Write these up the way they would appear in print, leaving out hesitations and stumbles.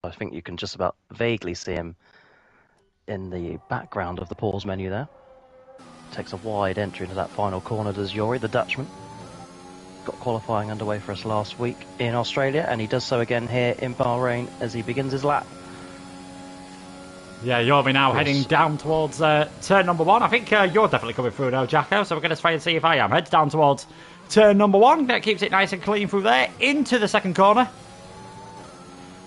I think you can just about vaguely see him in the background of the pause menu there. Takes a wide entry into that final corner, does Yuri, the Dutchman. Got qualifying underway for us last week in Australia, and he does so again here in Bahrain as he begins his lap. Yeah, Yuri now heading down towards turn number 1. I think you're definitely coming through now, Jacko, so we're going to try and see if I am. Heads down towards turn number 1. That keeps it nice and clean through there, into the second corner.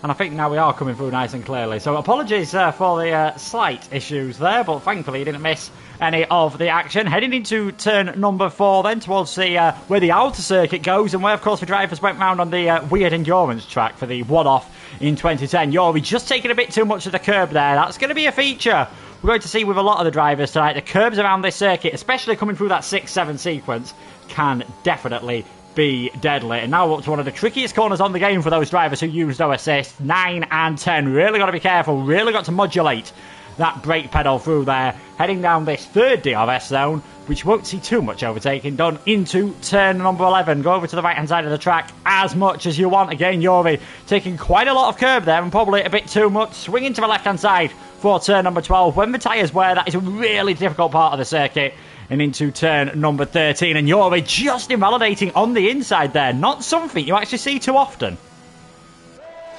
And I think now we are coming through nice and clearly. So apologies for the slight issues there, but thankfully he didn't miss any of the action. Heading into turn number 4 then, towards the where the outer circuit goes, and where, of course, the drivers went round on the weird endurance track for the one-off in 2010. Yuri just taking a bit too much of the curb there. That's going to be a feature we're going to see with a lot of the drivers tonight. The curbs around this circuit, especially coming through that 6-7 sequence, can definitely be deadly. And now up to one of the trickiest corners on the game for those drivers who use no assist. 9 and 10. Really got to be careful. Really got to modulate that brake pedal through there. Heading down this third DRS zone, which won't see too much overtaking done, into turn number 11. Go over to the right hand side of the track as much as you want. Again, Yuri taking quite a lot of curb there and probably a bit too much. Swinging to the left hand side for turn number 12. When the tyres wear, that is a really difficult part of the circuit. And into turn number 13. And Yuri just invalidating on the inside there. Not something you actually see too often.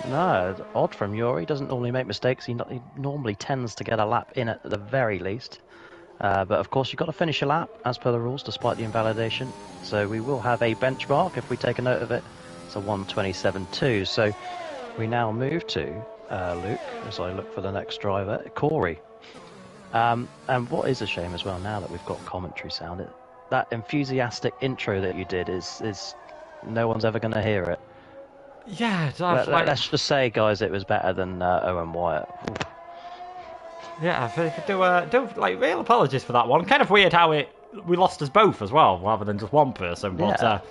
No, odd from Yuri. He doesn't normally make mistakes. He normally tends to get a lap in at the very least. But of course, you've got to finish your lap as per the rules, despite the invalidation. So we will have a benchmark if we take a note of it. It's a 1:27.2. So we now move to Luke, as I look for the next driver, Corey. And what is a shame as well, now that we've got commentary sound, that enthusiastic intro that you did is no one's ever going to hear it. Yeah, let's just say, guys, it was better than Owen Wyatt. Oof. Yeah, do real apologies for that one. Kind of weird how we lost us both as well, rather than just one person. But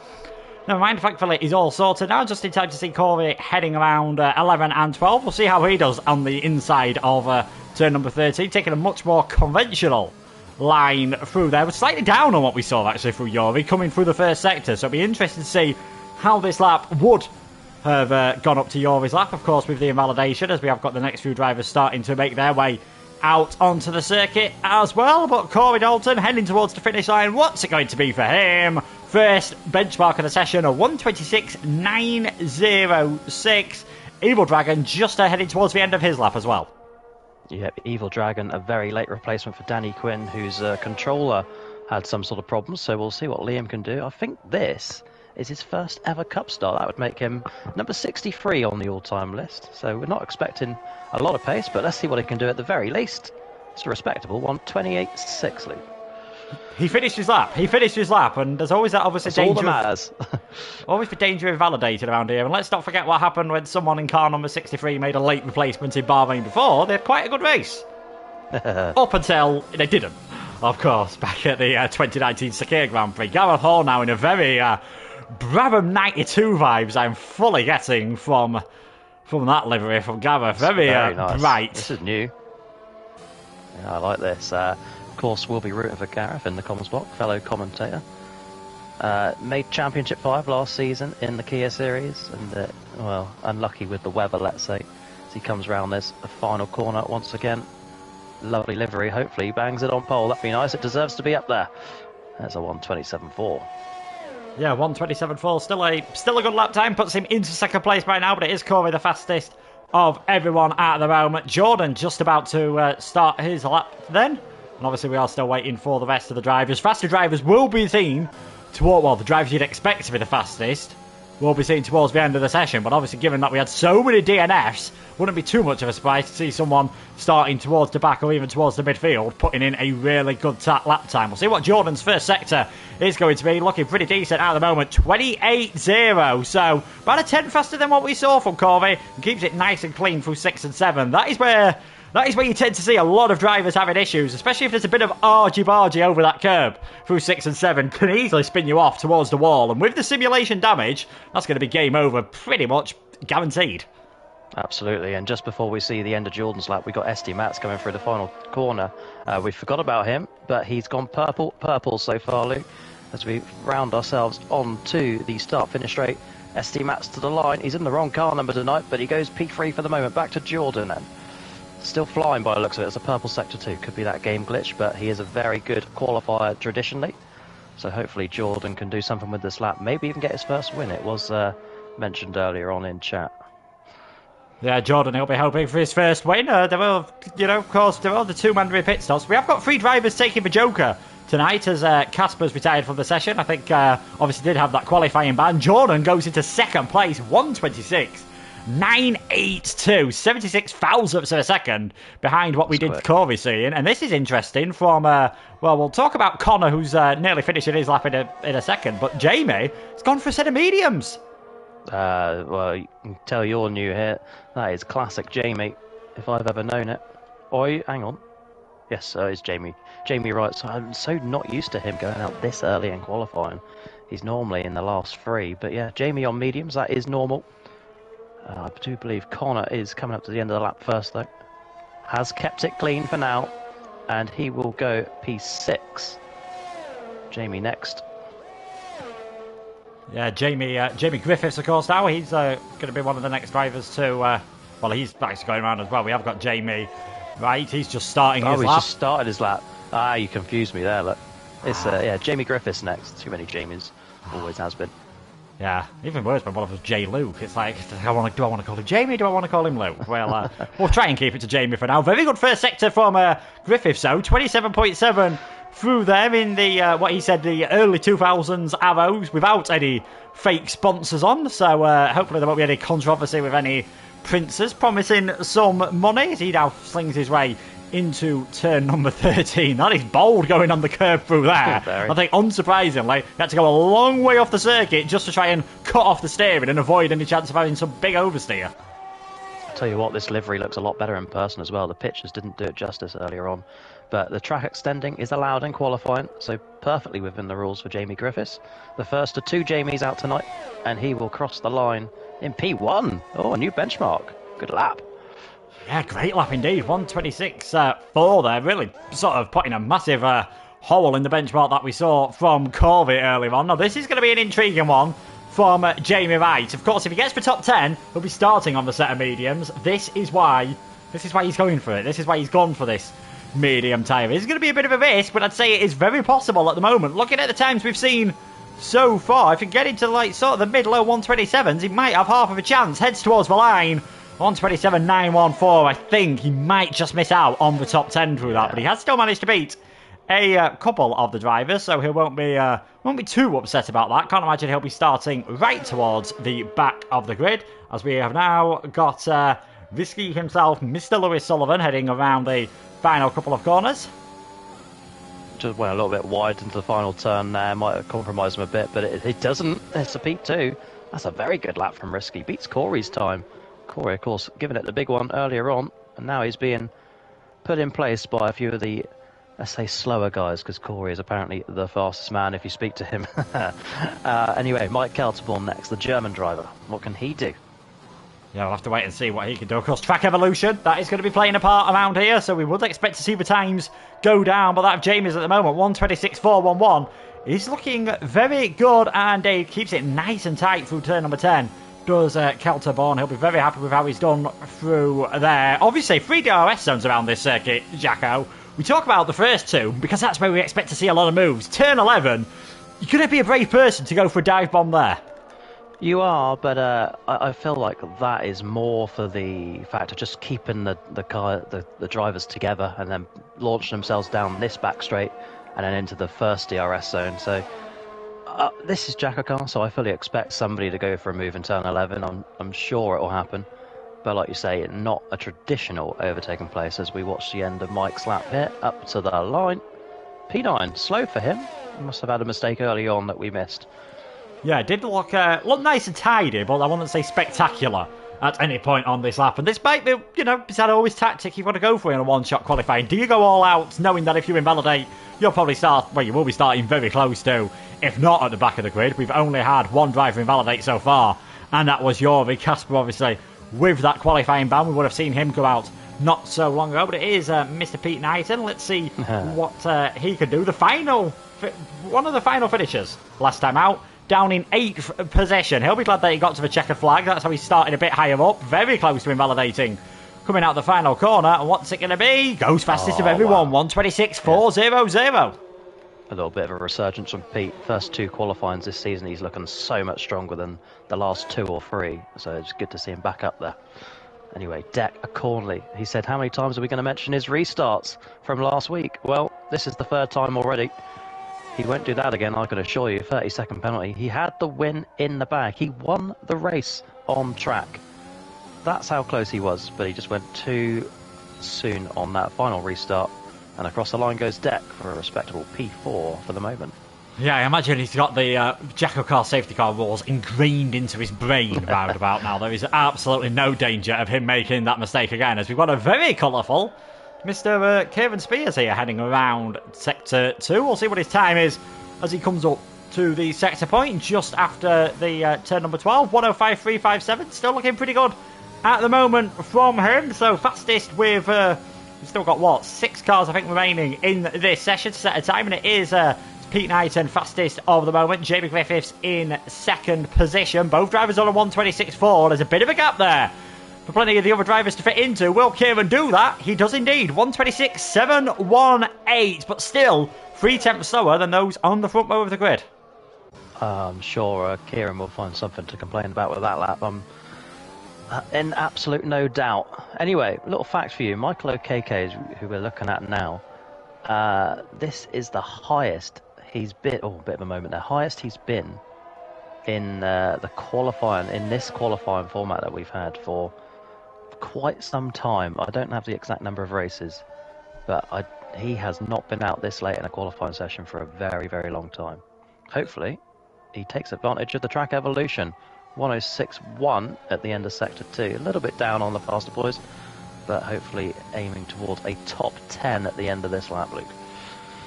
never mind. Thankfully, he's all sorted now. Just in time to see Corey heading around 11 and 12. We'll see how he does on the inside of turn number 13, taking a much more conventional line through there. We're slightly down on what we saw actually through Yuri coming through the first sector. So it'll be interesting to see how this lap would have gone up to Yuri's lap, of course, with the invalidation, as we have got the next few drivers starting to make their way out onto the circuit as well. But Corey Dalton heading towards the finish line. What's it going to be for him? First benchmark of the session, a 1:26.906. Evil Dragon just heading towards the end of his lap as well. Yep, Evil Dragon, a very late replacement for Danny Quinn, whose controller had some sort of problems. So we'll see what Liam can do. I think this is his first ever Cup start. That would make him number 63 on the all-time list. So we're not expecting a lot of pace, but let's see what he can do at the very least. It's a respectable 1:28.6, Luke. He finished his lap, and there's always that obviously danger. All that matters. Always the danger of invalidated around here. And let's not forget what happened when someone in car number 63 made a late replacement in Bahrain before. They had quite a good race. Up until they didn't, of course, back at the 2019 Sakir Grand Prix. Gareth Hall now in a very Brabham 92 vibes I'm fully getting from that livery from Gareth. Very nice. Bright. This is new. Yeah, I like this. Of course, we'll be rooting for Gareth in the comms block, fellow commentator. Made Championship 5 last season in the Kia Series, and unlucky with the weather, let's say, as he comes round this final corner once again. Lovely livery. Hopefully he bangs it on pole. That'd be nice. It deserves to be up there. That's a 1:27.4. Yeah, 1:27.4. Still a good lap time. Puts him into second place right now, but it is Corey the fastest of everyone at the moment. Jordan just about to start his lap then. And obviously we are still waiting for the rest of the drivers. Faster drivers will be seen toward, well, the drivers you'd expect to be the fastest will be seen towards the end of the session. But obviously, given that we had so many DNFs, wouldn't be too much of a surprise to see someone starting towards the back or even towards the midfield, putting in a really good lap time. We'll see what Jordan's first sector is going to be. Looking pretty decent at the moment, 28.0. So about a 10 faster than what we saw from Corey. And keeps it nice and clean through 6 and 7. That is where you tend to see a lot of drivers having issues, especially if there's a bit of argy-bargy over that curb through 6 and 7. Can easily spin you off towards the wall. And with the simulation damage, that's going to be game over pretty much guaranteed. Absolutely. And just before we see the end of Jordan's lap, we got SD Mats coming through the final corner. We forgot about him, but he's gone purple so far, Luke, as we round ourselves on to the start-finish straight. SD Mats to the line. He's in the wrong car number tonight, but he goes P3 for the moment. Back to Jordan then. Still flying by the looks of it. It's a purple sector 2. Could be that game glitch, but he is a very good qualifier traditionally. So hopefully Jordan can do something with this lap. Maybe even get his first win. It was mentioned earlier on in chat. Yeah, Jordan, he'll be hoping for his first win. There will, of course, there are the two mandatory pit stops. We have got 3 drivers taking the Joker tonight as Casper's retired from the session. I think obviously did have that qualifying ban. Jordan goes into second place, 1:26.982, 76 thousandths of a second behind what we did Corey seeing. And this is interesting from, well, we'll talk about Connor, who's nearly finishing his lap in a second. But Jamie has gone for a set of mediums. Well, you can tell you're new here. That is classic Jamie, if I've ever known it. Oi, hang on. Yes, it's Jamie. Jamie Wright. So I'm so not used to him going out this early in qualifying. He's normally in the last 3. But yeah, Jamie on mediums, that is normal. I do believe Connor is coming up to the end of the lap first, though. Has kept it clean for now. And he will go P6. Jamie next. Yeah, Jamie Griffiths, of course, now. He's going to be one of the next drivers to... well, he's actually going around as well. We have got Jamie, right? He's just starting his lap. Oh, he's just started his lap. Ah, you confused me there, look. It's, yeah, Jamie Griffiths next. Too many Jamies. Always has been. Yeah, even worse when one of us J. Luke. It's like, do I want to call him Jamie? Do I want to call him Luke? Well, we'll try and keep it to Jamie for now. Very good first sector from Griffiths, though. 27.7 through there in the, what he said, the early 2000s arrows without any fake sponsors on. So hopefully there won't be any controversy with any princes promising some money as he now slings his way into turn number 13. That is bold going on the curve through there. I think, unsurprisingly, he had to go a long way off the circuit just to try and cut off the steering and avoid any chance of having some big oversteer. I'll tell you what, this livery looks a lot better in person as well. The pictures didn't do it justice earlier on. But the track extending is allowed in qualifying, so perfectly within the rules for Jamie Griffiths. The first of 2 Jamies out tonight, and he will cross the line in P1. Oh, a new benchmark. Good lap. Yeah, great lap indeed. 1:26.4 there. Really sort of putting a massive hole in the benchmark that we saw from Corby earlier on. Now, this is going to be an intriguing one from Jamie Wright. Of course, if he gets for top 10, he'll be starting on the set of mediums. This is why he's going for it. This is why he's gone for this medium tyre. It's going to be a bit of a risk, but I'd say it is very possible at the moment. Looking at the times we've seen so far, if you get into like sort of the mid-low 1:27s, he might have half of a chance. Heads towards the line. 1:27.914. I think he might just miss out on the top 10 through that, but he has still managed to beat a couple of the drivers, so he won't be too upset about that. Can't imagine he'll be starting right towards the back of the grid, as we have now got Risky himself, Mr. Lewis Sullivan, heading around the final couple of corners. Just went a little bit wide into the final turn there. Might have compromised him a bit, but it doesn't. It's a P2. That's a very good lap from Risky. Beats Corey's time. Corey, of course, giving it the big one earlier on, and now he's being put in place by a few of the, let's say, slower guys, because Corey is apparently the fastest man if you speak to him. Anyway, Mike Kelterborn next, the German driver. What can he do? Yeah, we'll have to wait and see what he can do. Of course, track evolution, that is going to be playing a part around here, so we would expect to see the times go down, but that of Jamie's at the moment, 1:26.411, is looking very good, and he keeps it nice and tight through turn number 10. Does Kelterborn. He'll be very happy with how he's done through there. Obviously, 3 DRS zones around this circuit, Jacko. We talk about the first 2 because that's where we expect to see a lot of moves. Turn 11, you're going to be a brave person to go for a dive bomb there. You are, but I feel like that is more for the fact of just keeping the drivers together and then launching themselves down this back straight and then into the first DRS zone. So this is JACKOCAR, so I fully expect somebody to go for a move in turn 11. I'm sure it will happen. But like you say, not a traditional overtaking place as we watch the end of Mike's lap here. Up to the line. P9, slow for him. He must have had a mistake early on that we missed. Yeah, it did look nice and tidy, but I wouldn't say spectacular at any point on this lap. And this might be, is that always tactic you want to go for in a one-shot qualifying? Do you go all out knowing that if you invalidate, you'll probably you will be starting very close to, if not at the back of the grid. We've only had one driver invalidate so far, and that was Jori. Casper, obviously, with that qualifying ban, we would have seen him go out not so long ago, but it is Mr. Pete Knighton. Let's see what he can do. One of the final finishers last time out. down in 8th position. He'll be glad that he got to the checkered flag. That's how he started a bit higher up. Very close to invalidating. Coming out the final corner. And what's it going to be? Goes fastest of everyone. Wow. 1:26.400. A little bit of a resurgence from Pete. First 2 qualifyings this season, he's looking so much stronger than the last 2 or 3. So it's good to see him back up there. Anyway, Deck Cornley. He said, how many times are we going to mention his restarts from last week? Well, this is the 3rd time already. He won't do that again, I can assure you. 30-second penalty. He had the win in the bag. He won the race on track. That's how close he was, but he just went too soon on that final restart. And across the line goes Deck for a respectable P4 for the moment. Yeah, I imagine he's got the JACKOCAR safety car rules ingrained into his brain roundabout now. There is absolutely no danger of him making that mistake again, as we've got a very colourful Mr. Kieran Spears here heading around Sector 2. We'll see what his time is as he comes up to the sector point just after the turn number 12. 1:05.357. Still looking pretty good at the moment from him. So fastest with... we've still got, what, 6 cars, I think, remaining in this session to set a time, and it is... Pete Knighton fastest of the moment. Jamie Griffiths in 2nd position. Both drivers on a 1:26.4. There's a bit of a gap there for plenty of the other drivers to fit into. Will Kieran do that? He does indeed. 1:26.718, but still 3 tenths slower than those on the front row of the grid. I'm sure Kieran will find something to complain about with that lap. I'm in absolute no doubt. Anyway, little fact for you. Michael O'Keke, who we're looking at now, this is the highest he's been, a bit of a moment there, highest he's been in the qualifying, in this qualifying format that we've had for quite some time. I don't have the exact number of races, but he has not been out this late in a qualifying session for a very, very long time. Hopefully, he takes advantage of the track evolution. 1:06.1 at the end of Sector 2. A little bit down on the faster boys, but hopefully aiming towards a top 10 at the end of this lap, Luke.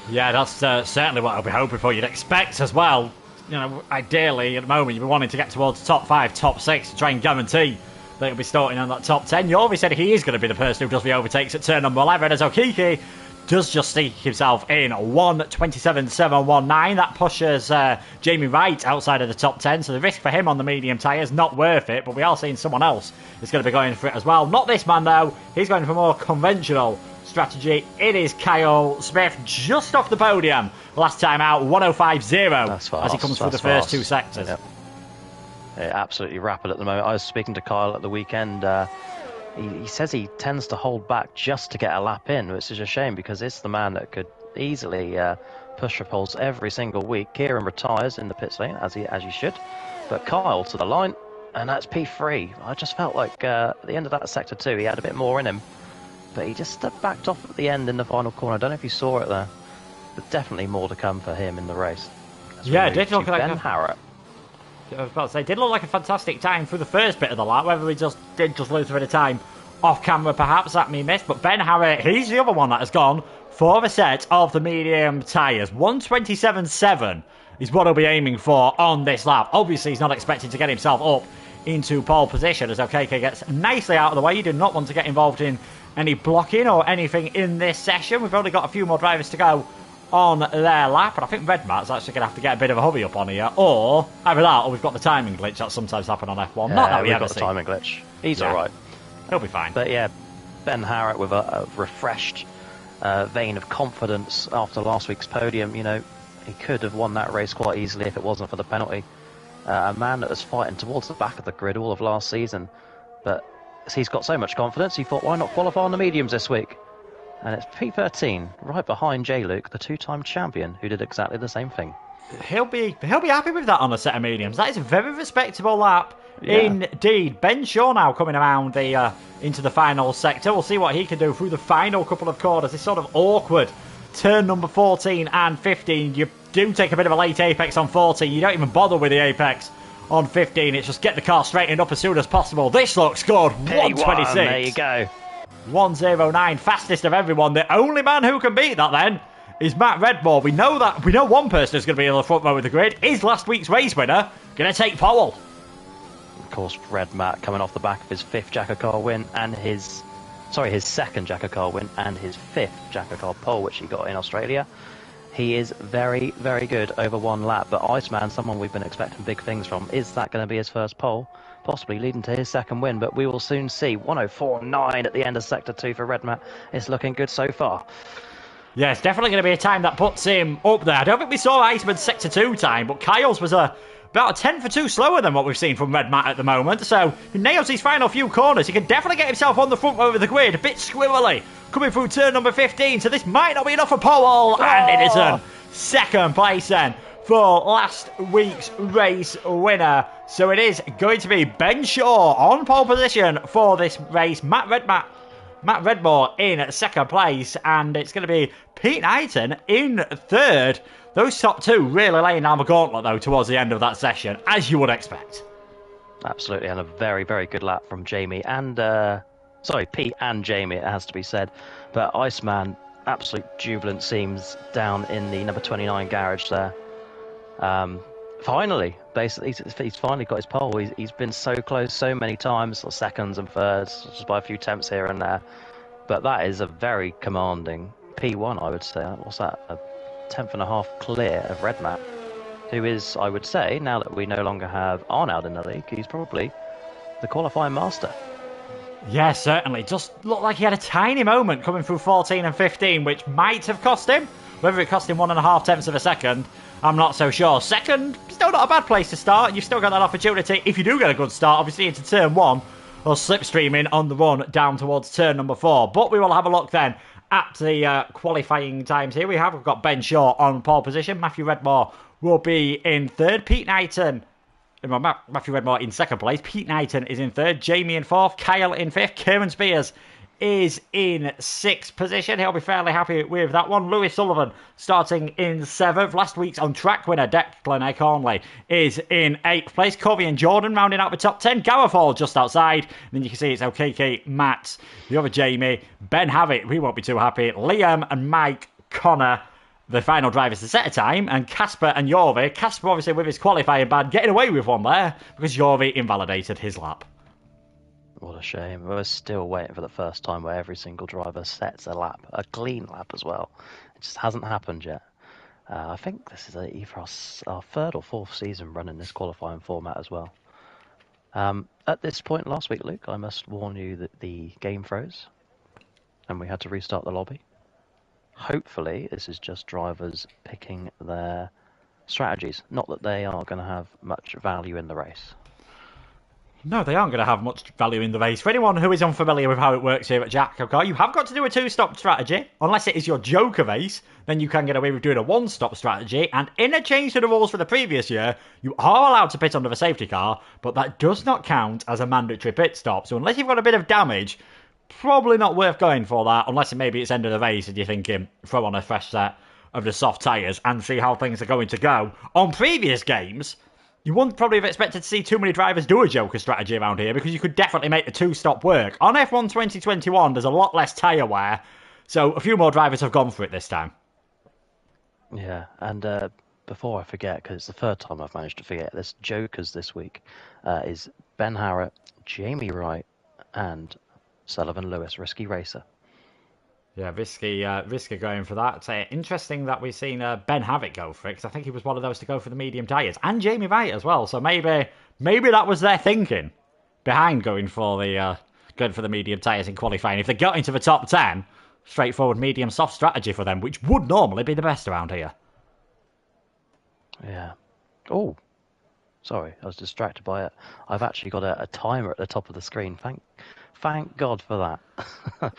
Yeah, that's certainly what I'll be hoping for. You'd expect as well, you know, ideally at the moment you'd be wanting to get towards top 5, top 6 to try and guarantee that he'll be starting on that top 10. You always said he is going to be the person who does the overtakes at turn number 11, as O'Keke does just sneak himself in 1:27.719. That pushes Jamie Wright outside of the top 10, so the risk for him on the medium tyres not worth it, but we are seeing someone else is going to be going for it as well. Not this man though, he's going for more conventional strategy. It is Kyle Smith just off the podium last time out. 1:05.0 as he comes through the first 2 sectors. Yep. Yeah, absolutely rapid at the moment. I was speaking to Kyle at the weekend. He says he tends to hold back just to get a lap in, which is a shame because it's the man that could easily push for poles every single week. Kieran retires in the pit lane as he should, but Kyle to the line, and that's P3. I just felt like at the end of that sector 2 he had a bit more in him, but he just backed off at the end in the final corner. I don't know if you saw it there, but definitely more to come for him in the race. Yeah, it did look like Ben Harrop. I was about to say, it did look like a fantastic time through the first bit of the lap. Whether he did just lose a bit of time off camera, perhaps, that me miss. But Ben Harrop, he's the other one that has gone for a set of the medium tyres. 1:27.7 is what he'll be aiming for on this lap. Obviously, he's not expecting to get himself up into pole position as O'Keke gets nicely out of the way. You do not want to get involved in any blocking or anything in this session. We've only got a few more drivers to go on their lap, and I think Red Matt's actually going to have to get a bit of a hurry up on here, or either that, or we've got the timing glitch that sometimes happen on F1. Not that we've got the timing glitch. He's all right. He'll be fine. But yeah, Ben Harrop with a refreshed vein of confidence after last week's podium. You know, he could have won that race quite easily if it wasn't for the penalty. A man that was fighting towards the back of the grid all of last season, but he's got so much confidence, he thought, why not qualify on the mediums this week? And it's P13, right behind J. Luke, the 2-time champion, who did exactly the same thing. He'll be happy with that on a set of mediums. That is a very respectable lap, indeed. Ben Shaw now coming around the into the final sector. We'll see what he can do through the final couple of corners. This sort of awkward turn number 14 and 15. You do take a bit of a late apex on 14. You don't even bother with the apex on 15. It's just get the car straightened up as soon as possible. This looks good. 1:26. There you go. 1:09, fastest of everyone. The only man who can beat that then is Matt Redmore. We know one person who's going to be in the front row of the grid is last week's race winner, going to take pole. Of course, Red Matt coming off the back of his 5th JACKOCAR win and his 2nd JACKOCAR win and his 5th JACKOCAR pole, which he got in Australia. He is very, very good over one lap, but Iceman, someone we've been expecting big things from, is that going to be his first pole? Possibly leading to his second win, but we will soon see. 104.9 at the end of Sector 2 for Red Matt. It's looking good so far. Yeah, it's definitely going to be a time that puts him up there. I don't think we saw Iceman's Sector 2 time, but Kyle's was about a tenth or two slower than what we've seen from Red Matt at the moment. So if he nails these final few corners, he can definitely get himself on the front row of the grid. A bit squirrely coming through turn number 15. So this might not be enough for pole, and it isn't. Second place then for last week's race winner. So it is going to be Ben Shaw on pole position for this race. Matt Redmore in second place, and it's going to be Pete Knighton in third. Those top two really laying down the gauntlet, though, towards the end of that session, as you would expect. Absolutely, and a very, very good lap from Jamie and... Pete and Jamie, it has to be said. But Iceman, absolute jubilant seems down in the number 29 garage there. Finally, basically, he's finally got his pole. He's been so close so many times, or seconds and thirds, just by a few tenths here and there. But that is a very commanding P1, I would say. What's that? A tenth and a half clear of Red Matt, who is, I would say, now that we no longer have Arnold in the league, he's probably the qualifying master. Yeah, certainly. Just looked like he had a tiny moment coming through 14 and 15, which might have cost him. Whether it cost him 1.5 tenths of a second, I'm not so sure. Second, still not a bad place to start. You've still got that opportunity, if you do get a good start, obviously into turn 1, or slipstreaming on the run down towards turn number 4. But we will have a look then at the qualifying times here. We've got Ben Shaw on pole position. Matthew Redmore will be in third. Matthew Redmore in second place. Pete Knighton is in third. Jamie in fourth. Kyle in fifth. Kieran Spears is in sixth position. He'll be fairly happy with that one. Lewis Sullivan starting in seventh. Last week's on-track winner, Declan Cornley, is in eighth place. Covey and Jordan rounding out the top 10. Gareth Hall just outside. And then you can see it's Okeke, Matt, the other Jamie, Ben Havitt, we won't be too happy, Liam and Mike Connor, the final drivers to set a time, and Casper and Jorvi. Casper obviously with his qualifying ban getting away with one there because Jorvi invalidated his lap. What a shame. We're still waiting for the first time where every single driver sets a lap, a clean lap as well. It just hasn't happened yet. I think this is either our third or fourth season running this qualifying format as well. At this point last week, Luke, I must warn you that the game froze and we had to restart the lobby. Hopefully, this is just drivers picking their strategies. Not that they are going to have much value in the race. No, they aren't going to have much value in the race. For anyone who is unfamiliar with how it works here at JACKOCAR, you have got to do a two-stop strategy. Unless it is your Joker race, then you can get away with doing a one-stop strategy. And in a change to the rules for the previous year, you are allowed to pit under the safety car, but that does not count as a mandatory pit stop. So unless you've got a bit of damage, probably not worth going for that, unless maybe it's end of the race and you're thinking, throw on a fresh set of the soft tyres and see how things are going to go. On previous games, you wouldn't probably have expected to see too many drivers do a Joker strategy around here because you could definitely make the two-stop work. On F1 2021, there's a lot less tyre wear, so a few more drivers have gone for it this time. Yeah, and before I forget, because it's the third time I've managed to forget, this Jokers this week is Ben Harrett, Jamie Wright, and Sullivan Lewis, Risky Racer. Yeah, risky going for that. Interesting that we've seen Ben Havoc go for it, because I think he was one of those to go for the medium tyres, and Jamie Wright as well. So maybe that was their thinking behind going for the medium tyres in qualifying. If they got into the top 10, straightforward medium soft strategy for them, which would normally be the best around here. Yeah. Oh, sorry, I was distracted by it. I've actually got a timer at the top of the screen. Thank God for that.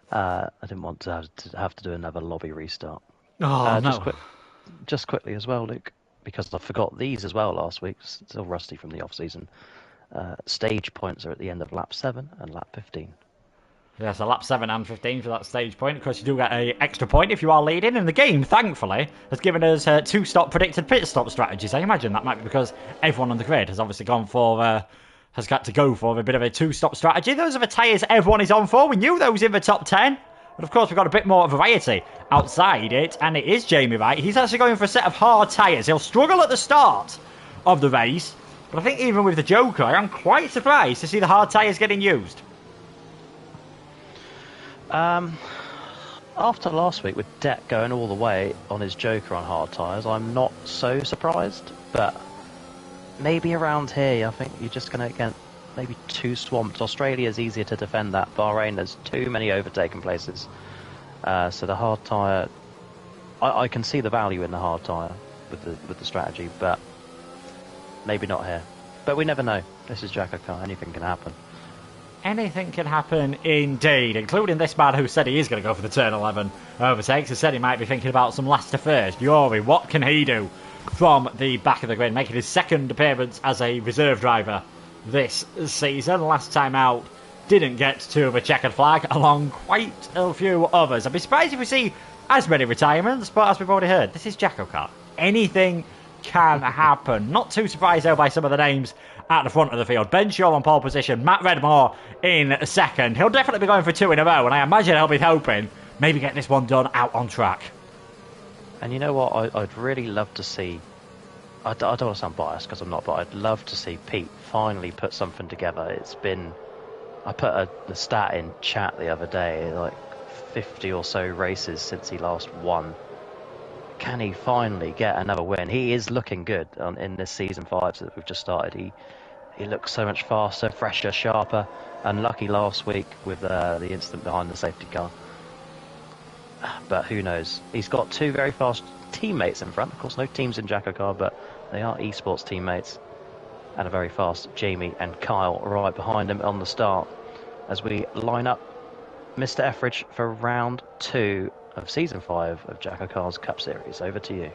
I didn't want to have to do another lobby restart. Oh, no. Just quickly as well, Luke, because I forgot these as well last week. Still rusty from the off-season. Stage points are at the end of lap 7 and lap 15. Yeah, so lap 7 and 15 for that stage point. Of course, you do get an extra point if you are leading. And the game, thankfully, has given us two-stop predicted pit stop strategies. I imagine that might be because everyone on the grid has obviously gone for... has got to go for a bit of a two-stop strategy. Those are the tyres everyone is on for. We knew those in the top 10. But of course, we've got a bit more variety outside it. And it is Jamie Wright. He's actually going for a set of hard tyres. He'll struggle at the start of the race. But I think even with the Joker, I am quite surprised to see the hard tyres getting used. After last week with Deck going all the way on his Joker on hard tyres, I'm not so surprised. But maybe around here, I think you're just going to get maybe too swamped. Australia's easier to defend that. Bahrain, there's too many overtaking places. So the hard tyre, I can see the value in the hard tyre with the strategy, but maybe not here. But we never know. This is JACKOCAR. Anything can happen. Anything can happen indeed, including this man who said he is going to go for the turn 11 overtakes, who said he might be thinking about some last to first. Yuri, what can he do from the back of the grid, making his second appearance as a reserve driver this season? Last time out, didn't get to the checkered flag, along quite a few others. I'd be surprised if we see as many retirements, but as we've already heard, this is JACKOCAR. Anything can happen. Not too surprised, though, by some of the names at the front of the field. Ben Shaw on pole position, Matt Redmore in second. He'll definitely be going for 2 in a row, and I imagine he'll be hoping maybe get this one done out on track. And you know what? I'd really love to see... I don't want to sound biased, because I'm not, but I'd love to see Pete finally put something together. It's been... I put the stat in chat the other day, like 50 or so races since he last won. Can he finally get another win? He is looking good in this season 5 that we've just started. He looks so much faster, fresher, sharper. Unlucky last week with the incident behind the safety car. But who knows? He's got 2 very fast teammates in front. Of course, no teams in JACKOCAR, but they are esports teammates. And a very fast Jamie and Kyle right behind him on the start. As we line up Mr. Etheridge for round 2 of season 5 of JACKOCAR's Cup Series. Over to you.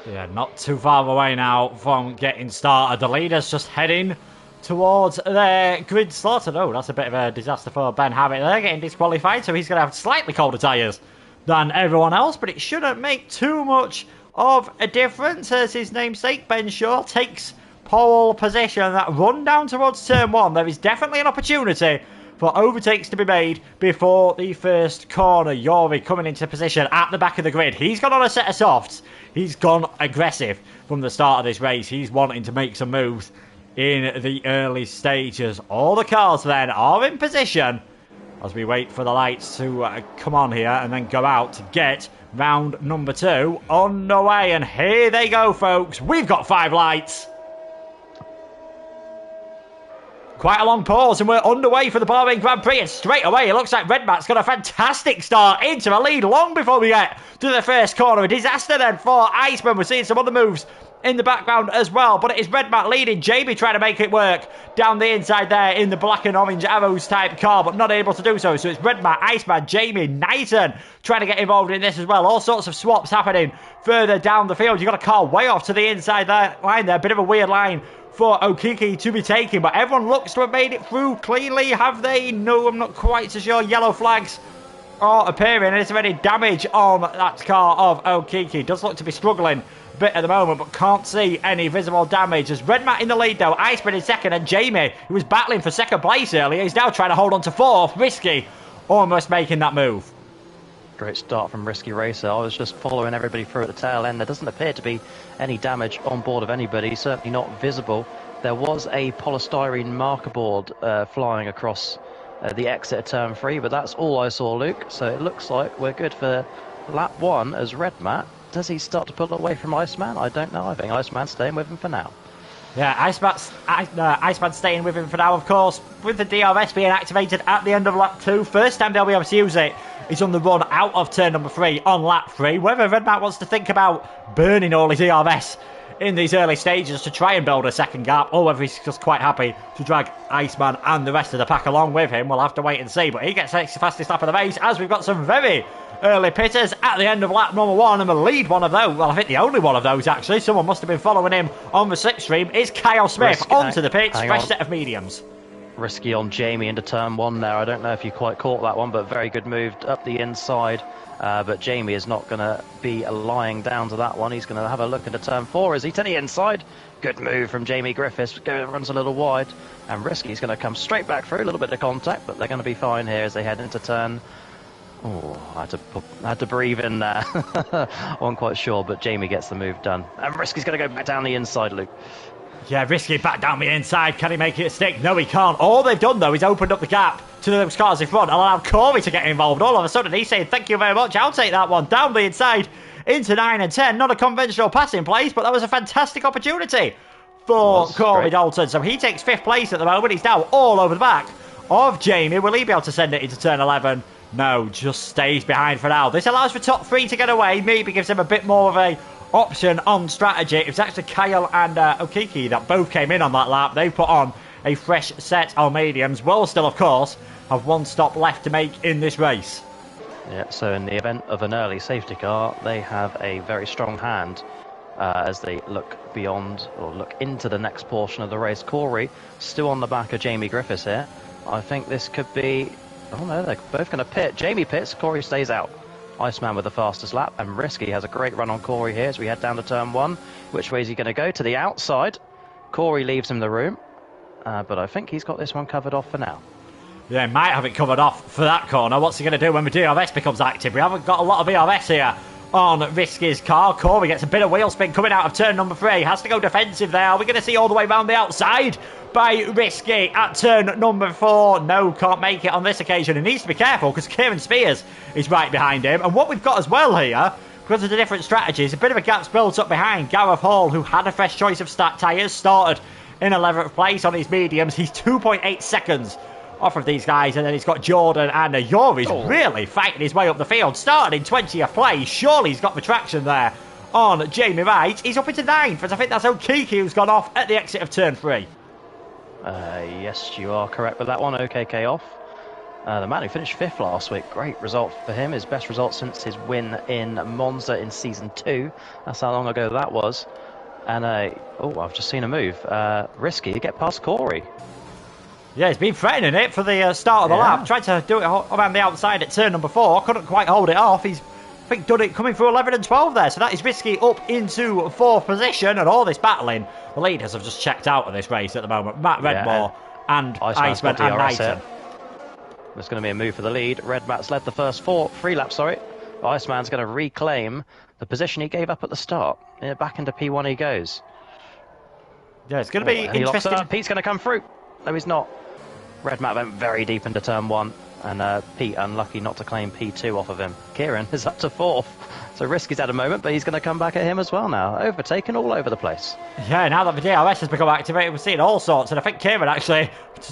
Yeah, not too far away now from getting started. The leaders just heading towards their grid slot. Oh, that's a bit of a disaster for Ben Habit there, getting disqualified, so he's going to have slightly colder tyres than everyone else, but it shouldn't make too much of a difference as his namesake, Ben Shaw, takes pole position. That run down towards turn 1, there is definitely an opportunity for overtakes to be made before the first corner. Yuri coming into position at the back of the grid. He's gone on a set of softs. He's gone aggressive from the start of this race. He's wanting to make some moves in the early stages. All the cars then are in position as we wait for the lights to come on here and then go out to get round number 2 on the way. And here they go, folks. We've got 5 lights. Quite a long pause and we're underway for the Bahrain Grand Prix, and straight away it looks like Red Matt's got a fantastic start into the lead long before we get to the first corner. A disaster then for Iceman. We're seeing some other moves in the background as well, but it is Red Matt leading. Jamie trying to make it work down the inside there in the black and orange arrows type car, but not able to do so. So it's Red Matt, Iceman, Jamie, Knighton trying to get involved in this as well. All sorts of swaps happening further down the field. You've got a car way off to the inside there, line there. Bit of a weird line for Okiki to be taken, but everyone looks to have made it through cleanly. Have they? No, I'm not quite so sure. Yellow flags are appearing, and is there any damage on that car of Okiki? Does look to be struggling a bit at the moment, but can't see any visible damage. There's Red Matt in the lead though, Iceman in second, and Jamie, who was battling for second place earlier, is now trying to hold on to 4th. Risky almost making that move. Great start from Risky Racer. I was just following everybody through at the tail end. There doesn't appear to be any damage on board of anybody, certainly not visible. There was a polystyrene marker board flying across the exit of turn 3, but that's all I saw, Luke. So it looks like we're good for lap 1 as Red Matt. Does he start to pull away from Iceman? I don't know. I think Iceman's staying with him for now. Yeah, Iceman's staying with him for now, of course, with the DRS being activated at the end of lap 2. First time they'll be able to use it is on the run out of turn number 3 on lap 3. Whether Red Matt wants to think about burning all his DRS in these early stages to try and build a second gap, or whether he's just quite happy to drag Iceman and the rest of the pack along with him, we'll have to wait and see. But he gets the fastest lap of the race, as we've got some very early pitters at the end of lap number 1, and the lead one of those, well, I think the only one of those actually, someone must have been following him on the slipstream, is Kyle Smith onto the pits, fresh set of mediums. Risky on Jamie into turn 1 there. I don't know if you quite caught that one, but very good move up the inside. But Jamie is not going to be lying down to that one. He's going to have a look into turn 4. Is he to the inside? Good move from Jamie Griffiths. Runs a little wide. And Risky's going to come straight back through. A little bit of contact, but they're going to be fine here as they head into turn... Oh, I had to breathe in there. I wasn't quite sure, but Jamie gets the move done. And Risky's going to go back down the inside, Luke. Yeah, Risky back down the inside. Can he make it stick? No, he can't. All they've done, though, is opened up the gap to those cars in front and allowed Corey to get involved. All of a sudden, he's saying, thank you very much. I'll take that one. Down the inside into 9 and 10. Not a conventional passing place, but that was a fantastic opportunity for Corey Dalton. So he takes 5th place at the moment. He's now all over the back of Jamie. Will he be able to send it into turn 11? No, just stays behind for now. This allows for top 3 to get away. Maybe gives him a bit more of a option on strategy. It was actually Kyle and Okiki that both came in on that lap. They put on a fresh set of mediums. Will still, of course, have 1 stop left to make in this race. Yeah, so in the event of an early safety car, they have a very strong hand as they look beyond or look into the next portion of the race. Corey still on the back of Jamie Griffiths here. I think this could be... Oh no, they're both going to pit. Jamie pits, Corey stays out. Iceman with the fastest lap, and Risky has a great run on Corey here as we head down to turn 1. Which way is he going to go? To the outside. Corey leaves him the room, but I think he's got this one covered off for now. Yeah, he might have it covered off for that corner. What's he going to do when the DRS becomes active? We haven't got a lot of DRS here on Risky's car. Corey gets a bit of wheel spin coming out of turn number 3. Has to go defensive there. Are we going to see all the way around the outside by Risky at turn number 4? No, can't make it on this occasion. He needs to be careful because Kieran Spears is right behind him. And what we've got as well here, because of the different strategies, a bit of a gap's built up behind Gareth Hall, who had a fresh choice of stack tyres, started in 11th place on his mediums. He's 2.8 seconds off of these guys, and then he's got Jordan and Yuri's really fighting his way up the field. Started in 20th place. Surely he's got the traction there on Jamie Wright. He's up into 9th, as I think that's Okiki who's gone off at the exit of turn 3. Yes, you are correct with that one. OKK off. The man who finished 5th last week, great result for him. His best result since his win in Monza in Season 2. That's how long ago that was. And, I've just seen a move. Risky to get past Corey. Yeah, he's been threatening it for the start of the lap. Tried to do it around the outside at turn number 4. Couldn't quite hold it off. He's, I think, done it coming through 11 and 12 there. So that is Risky up into 4th position. And all this battling, the leaders have just checked out of this race at the moment. Matt Redmore and Iceman and Knighton. There's going to be a move for the lead. Red Matt's led the first 3 laps, Iceman's going to reclaim the position he gave up at the start. Yeah, back into P1 he goes. Yeah, it's going to be interesting. Pete's going to come through. No, he's not. Red Matt went very deep into turn 1, and Pete unlucky not to claim P2 off of him. Kieran is up to 4th. So Risky's had a moment, but he's going to come back at him as well now. Overtaken all over the place. Yeah, now that the DRS has become activated, we're seeing all sorts. And I think Kieran actually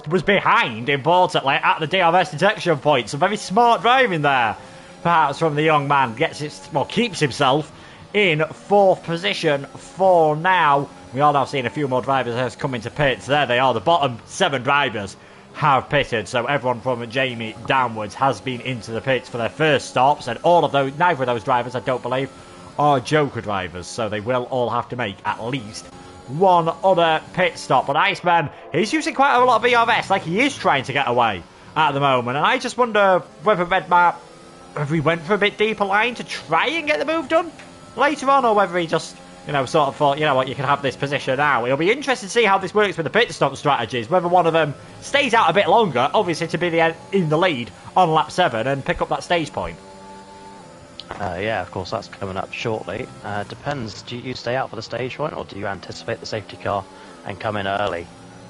was behind, importantly, at the DRS detection point. So very smart driving there, perhaps, from the young man. Keeps himself in 4th position for now. We are now seeing a few more drivers come into pits. There they are. The bottom 7 drivers have pitted, so everyone from Jamie downwards has been into the pits for their first stops, and neither of those drivers, I don't believe, are Joker drivers, so they will all have to make at least one other pit stop. But Iceman, he's using quite a lot of ERS, like he is trying to get away at the moment, and I just wonder whether whether he went for a bit deeper line to try and get the move done later on, or whether he just sort of thought, you know what, you can have this position now. It'll be interesting to see how this works with the pit stop strategies, whether one of them stays out a bit longer, obviously to be in the lead on lap 7 and pick up that stage point. Yeah, of course, that's coming up shortly. Depends, do you stay out for the stage point, or do you anticipate the safety car and come in early?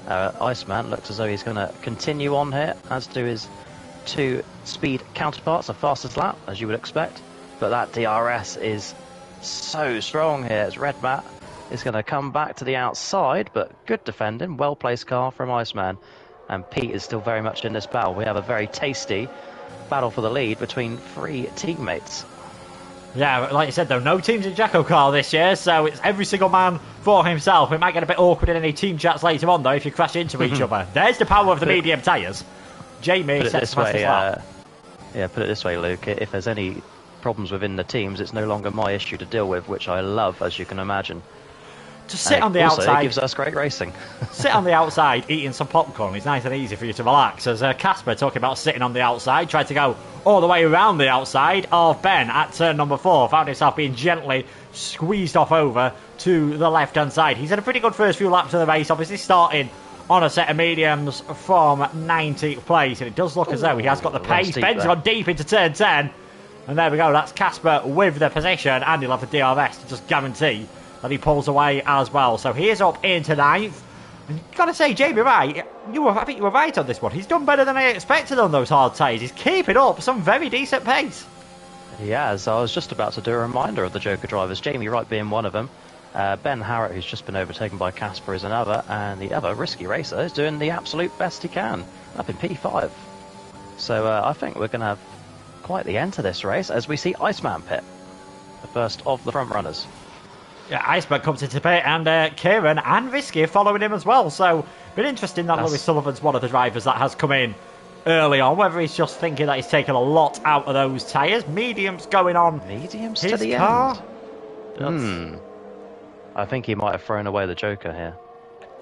Iceman looks as though he's going to continue on here, as do his 2 speed counterparts, the fastest lap, as you would expect. But that DRS is so strong here as Red Matt is going to come back to the outside, but good defending, well placed car from Iceman, and Pete is still very much in this battle. We have a very tasty battle for the lead between 3 teammates. Yeah, like you said though, no teams in JACKOCAR this year, so it's every single man for himself. It might get a bit awkward in any team chats later on though if you crash into each other. There's the power of the medium tyres. Jamie sets past his lap. Yeah, put it this way, Luke, if there's any problems within the teams, it's no longer my issue to deal with, which I love, as you can imagine. Just sit on the outside. It gives us great racing. Sit on the outside eating some popcorn. It's nice and easy for you to relax. As Casper talking about sitting on the outside, tried to go all the way around the outside of Ben at turn number 4. Found himself being gently squeezed off over to the left-hand side. He's had a pretty good first few laps of the race, obviously starting on a set of mediums from 90th place. And it does look as though he has got the pace. Ben's gone deep into turn 10. And there we go, that's Casper with the position, and he'll have the DRS to just guarantee that he pulls away as well. So he is up into 9th. And you've got to say, Jamie Wright, I think you were right on this one. He's done better than I expected on those hard tyres. He's keeping up some very decent pace. He has. I was just about to do a reminder of the Joker drivers, Jamie Wright being one of them. Ben Harrett, who's just been overtaken by Casper, is another. And the other, Risky Racer, is doing the absolute best he can, up in P5. So I think we're going to have quite the end to this race as we see Iceman pit, the first of the front runners. Yeah, Iceman comes into pit, and Kieran and Risky are following him as well. So, been interesting that Lewis Sullivan's one of the drivers that has come in early on, whether he's just thinking that he's taken a lot out of those tyres. Mediums going on. Mediums his to the car. End. I think he might have thrown away the Joker here.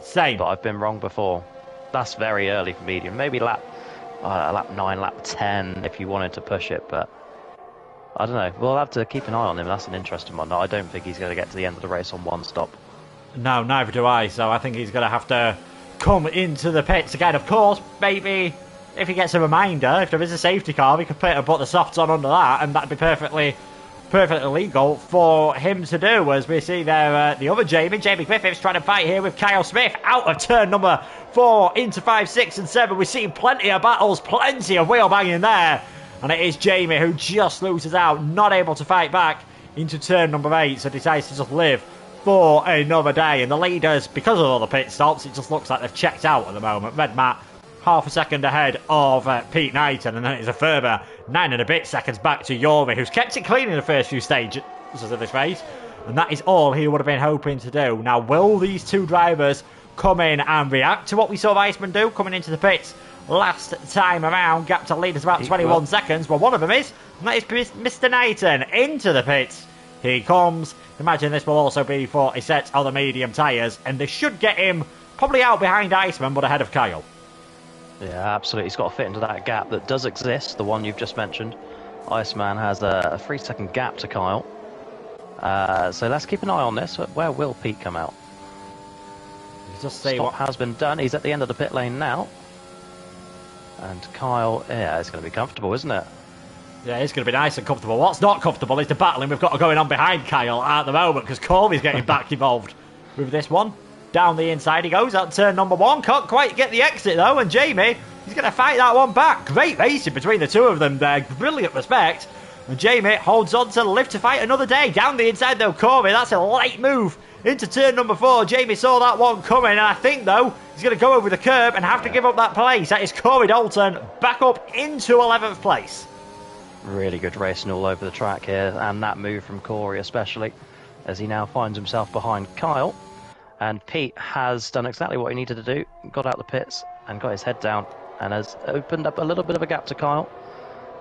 Same. But I've been wrong before. That's very early for medium. Maybe lap 9, lap 10 if you wanted to push it, but I don't know. We'll have to keep an eye on him. That's an interesting one. I don't think he's going to get to the end of the race on one stop. No, neither do I. So I think he's going to have to come into the pits again. Of course, maybe if he gets a reminder, if there is a safety car, we could put the softs on under that, and that'd be perfectly legal for him to do. As we see there, the other Jamie Griffiths trying to fight here with Kyle Smith out of turn number 4 into 5, 6 and 7. We're seeing plenty of battles, plenty of wheel banging there, and it is Jamie who just loses out, not able to fight back into turn number 8, so decides to just live for another day. And the leaders, because of all the pit stops, it just looks like they've checked out at the moment. Red Matt half a second ahead of Pete Knighton, and then it's a further 9 and a bit seconds back to Yori, who's kept it clean in the first few stages of this race, and that is all he would have been hoping to do. Now, will these two drivers come in and react to what we saw Iceman do coming into the pits last time around? Gap to lead is about 21 seconds. Well, one of them is, and that is Mr. Knighton into the pits. He comes. Imagine this will also be for a set of the medium tyres, and they should get him probably out behind Iceman, but ahead of Kyle. Yeah, absolutely. He's got to fit into that gap that does exist, the one you've just mentioned. Iceman has a 3-second gap to Kyle. So let's keep an eye on this. Where will Pete come out? Just see Stop has been done. He's at the end of the pit lane now. And Kyle, yeah, it's going to be comfortable, isn't it? Yeah, it's going to be nice and comfortable. What's not comfortable is the battling we've got going on behind Kyle at the moment, because Corby's getting back involved with this one. Down the inside he goes at turn number 1. Can't quite get the exit though, and Jamie, he's going to fight that one back. Great racing between the two of them there. Brilliant respect. And Jamie holds on to live to fight another day. Down the inside though, Corby, that's a late move into turn number 4. Jamie saw that one coming, and I think though he's going to go over the curb and have to give up that place. That is Corey Dalton back up into 11th place. Really good racing all over the track here, and that move from Corey especially, as he now finds himself behind Kyle. And Pete has done exactly what he needed to do, got out the pits and got his head down, and has opened up a little bit of a gap to Kyle.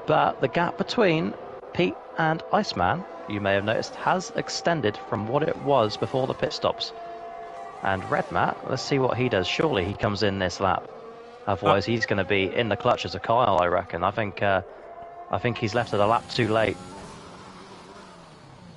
But the gap between Pete and Iceman, you may have noticed, has extended from what it was before the pit stops. And Red Matt, let's see what he does. Surely he comes in this lap. Otherwise he's going to be in the clutches of Kyle, I reckon. I think he's left it a lap too late.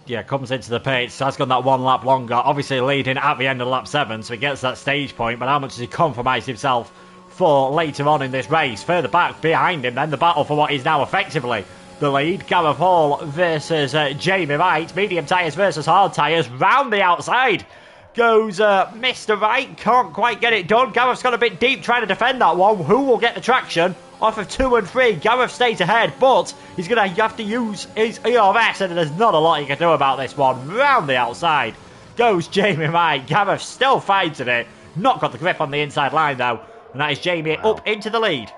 Yeah, comes into the pits, has gone that one lap longer, obviously leading at the end of lap 7, so he gets that stage point, but how much has he compromised himself for later on in this race? Further back behind him, then the battle for what is now effectively the lead. Gareth Hall versus Jamie Wright, medium tyres versus hard tyres, round the outside goes Mr. Wright, can't quite get it done. Gareth's got a bit deep trying to defend that one. Who will get the traction? Off of 2 and 3, Gareth stays ahead, but he's going to have to use his ERS, and there's not a lot he can do about this one. Round the outside goes Jamie Wright. Gareth still fighting it, not got the grip on the inside line though, and that is Jamie up into the lead.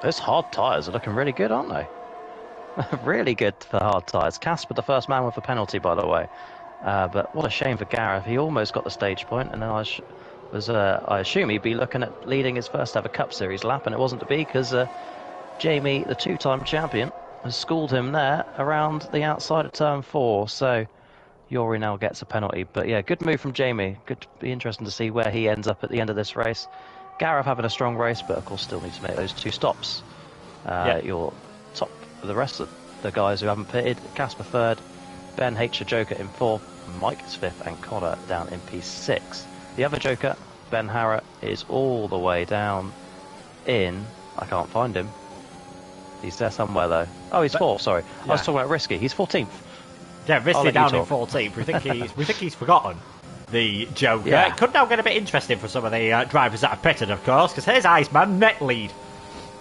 Those hard tyres are looking really good, aren't they? Really good for hard tyres. Casper, the first man with a penalty, by the way. But what a shame for Gareth. He almost got the stage point, and then I assume he'd be looking at leading his first ever Cup Series lap, and it wasn't to be, because Jamie, the 2-time champion, has schooled him there around the outside of turn 4. So Yori now gets a penalty. But yeah, good move from Jamie. Good to be interesting to see where he ends up at the end of this race. Gareth having a strong race, but of course still needs to make those 2 stops. You're top of the rest of the guys who haven't pitted. Casper 3rd, Ben H. the Joker in 4th, Mike is 5th, and Connor down in P6. The other Joker, Ben Harrett, is all the way down in... I can't find him. He's there somewhere, though. Oh, he's 4th, sorry. Yeah. I was talking about Risky. He's 14th. Yeah, I'll Risley let you down in talk. 14th. We think he's forgotten the Joker. Yeah. It could now get a bit interesting for some of the drivers that have pitted, of course, because here's Iceman, net lead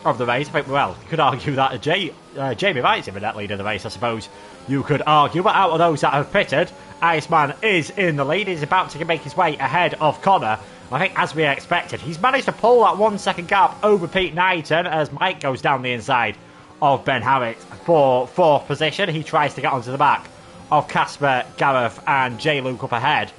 of the race. I think, well, you could argue that Jamie Wright's in the net lead of the race, I suppose you could argue. But out of those that have pitted, Iceman is in the lead. He's about to make his way ahead of Connor. I think, as we expected, he's managed to pull that 1 second gap over Pete Knighton as Mike goes down the inside of Ben Harriet for 4th position. He tries to get onto the back of Casper, Gareth and J. Luke up ahead.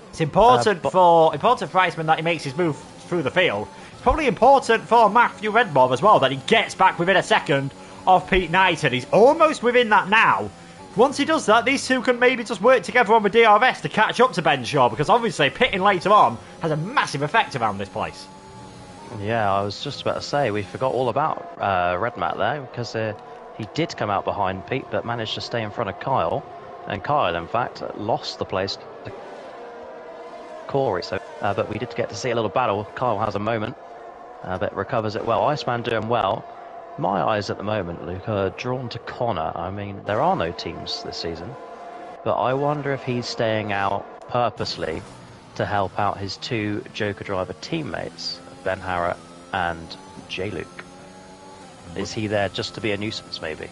It's important for Iceman that he makes his move through the field. It's probably important for Matthew Redmore as well that he gets back within a second of Pete Knighton. He's almost within that now. Once he does that, these two can maybe just work together on the DRS to catch up to Ben Shaw, because obviously pitting later on has a massive effect around this place. Yeah, I was just about to say, we forgot all about Red Matt there, because he did come out behind Pete, but managed to stay in front of Kyle. And Kyle, in fact, lost the place to Corey. So, but we did get to see a little battle. Kyle has a moment, but recovers it well. Iceman doing well. My eyes at the moment, Luke, are drawn to Connor. I mean, there are no teams this season, but I wonder if he's staying out purposely to help out his 2 Joker driver teammates, Ben Harrett and J. Luke. Is he there just to be a nuisance, maybe?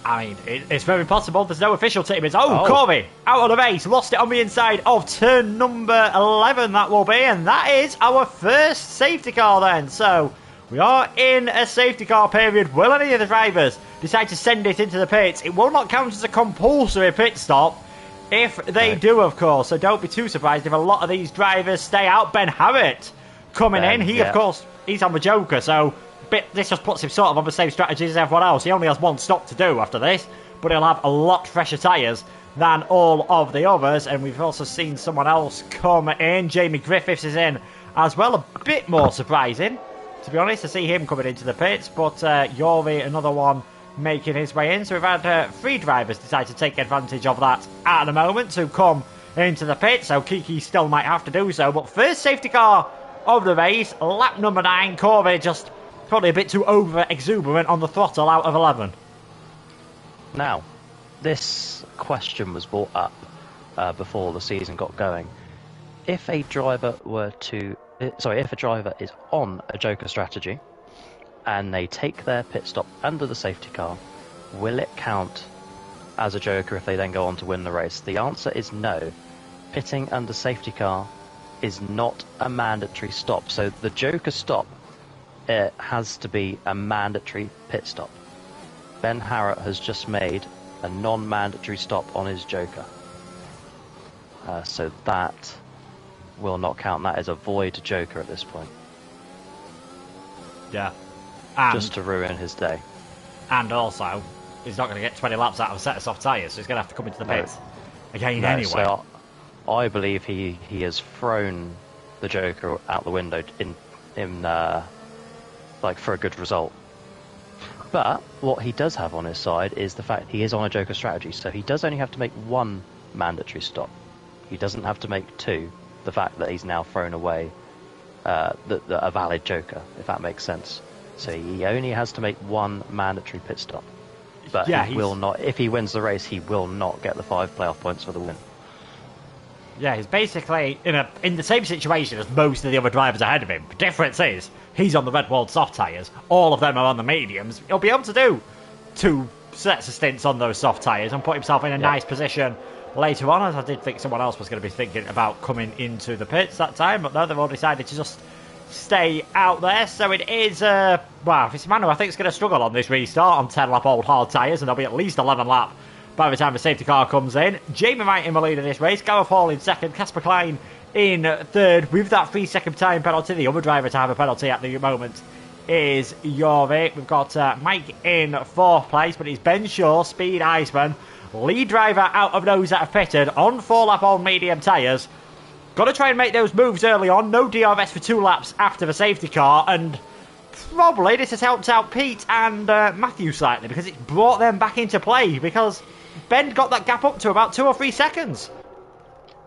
I mean, it's very possible. There's no official teammates. Corey out of the race, lost it on the inside of turn number 11, that will be, and that is our first safety car then. So we are in a safety car period. Will any of the drivers decide to send it into the pits? It will not count as a compulsory pit stop if they do, of course. So don't be too surprised if a lot of these drivers stay out. Ben Harrett coming in. He, of course, he's on the Joker, so this just puts him sort of on the same strategy as everyone else. He only has 1 stop to do after this, but he'll have a lot fresher tyres than all of the others. And we've also seen someone else come in. Jamie Griffiths is in as well. A bit more surprising, to be honest, to see him coming into the pits. But Yori, another one, making his way in. So we've had 3 drivers decide to take advantage of that at the moment to come into the pits. So Kiki still might have to do so. But first safety car of the race, lap number 9. Corey just probably a bit too over-exuberant on the throttle out of 11. Now, this question was brought up before the season got going. If a driver is on a Joker strategy and they take their pit stop under the safety car, will it count as a Joker if they then go on to win the race? The answer is no. Pitting under safety car is not a mandatory stop. So the Joker stop, it has to be a mandatory pit stop. Ben Harrett has just made a non-mandatory stop on his Joker. So that will not count. That is a void Joker at this point. Yeah. Just to ruin his day. And also, he's not going to get 20 laps out of a set of soft tyres, so he's going to have to come into the pits again anyway. So I believe he has thrown the Joker out the window in like for a good result. But what he does have on his side is the fact he is on a Joker strategy, so he does only have to make 1 mandatory stop. He doesn't have to make 2. The fact that he's now thrown away a valid Joker, if that makes sense. So he only has to make 1 mandatory pit stop. But he will not. If he wins the race, he will not get the 5 playoff points for the win. Yeah, he's basically in the same situation as most of the other drivers ahead of him. The difference is he's on the red walled soft tyres. All of them are on the mediums. He'll be able to do 2 sets of stints on those soft tyres and put himself in a nice position later on, as I did think someone else was going to be thinking about coming into the pits that time. But no, they've all decided to just stay out there. So it is, if it's Manu, I think it's going to struggle on this restart on 10-lap old hard tyres, and there'll be at least 11 lap by the time the safety car comes in. Jamie Wright in the lead of this race, Gareth Hall in second, Casper Klein in third with that 3-second time penalty. The other driver to have a penalty at the moment is Yori. We've got Mike in 4th place, but it's Ben Shaw, Speed Iceman, lead driver out of those that have pitted on 4-lap old medium tyres. Got to try and make those moves early on. No DRS for 2 laps after the safety car, and probably this has helped out Pete and Matthew slightly, because it's brought them back into play, because Ben got that gap up to about 2 or 3 seconds.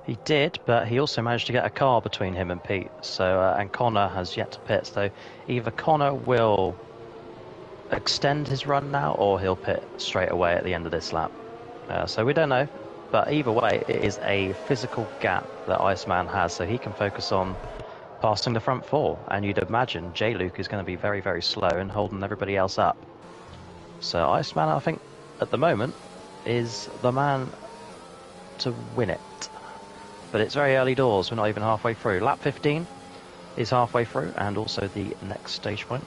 He did, but he also managed to get a car between him and Pete. So and Connor has yet to pit. So either Connor will extend his run now, or he'll pit straight away at the end of this lap. So we don't know. But either way, it is a physical gap that Iceman has, so he can focus on passing the front four. And you'd imagine J-Luke is going to be very, very slow and holding everybody else up. So Iceman, I think, at the moment, is the man to win it. But it's very early doors. We're not even halfway through. Lap 15 is halfway through, and also the next stage point.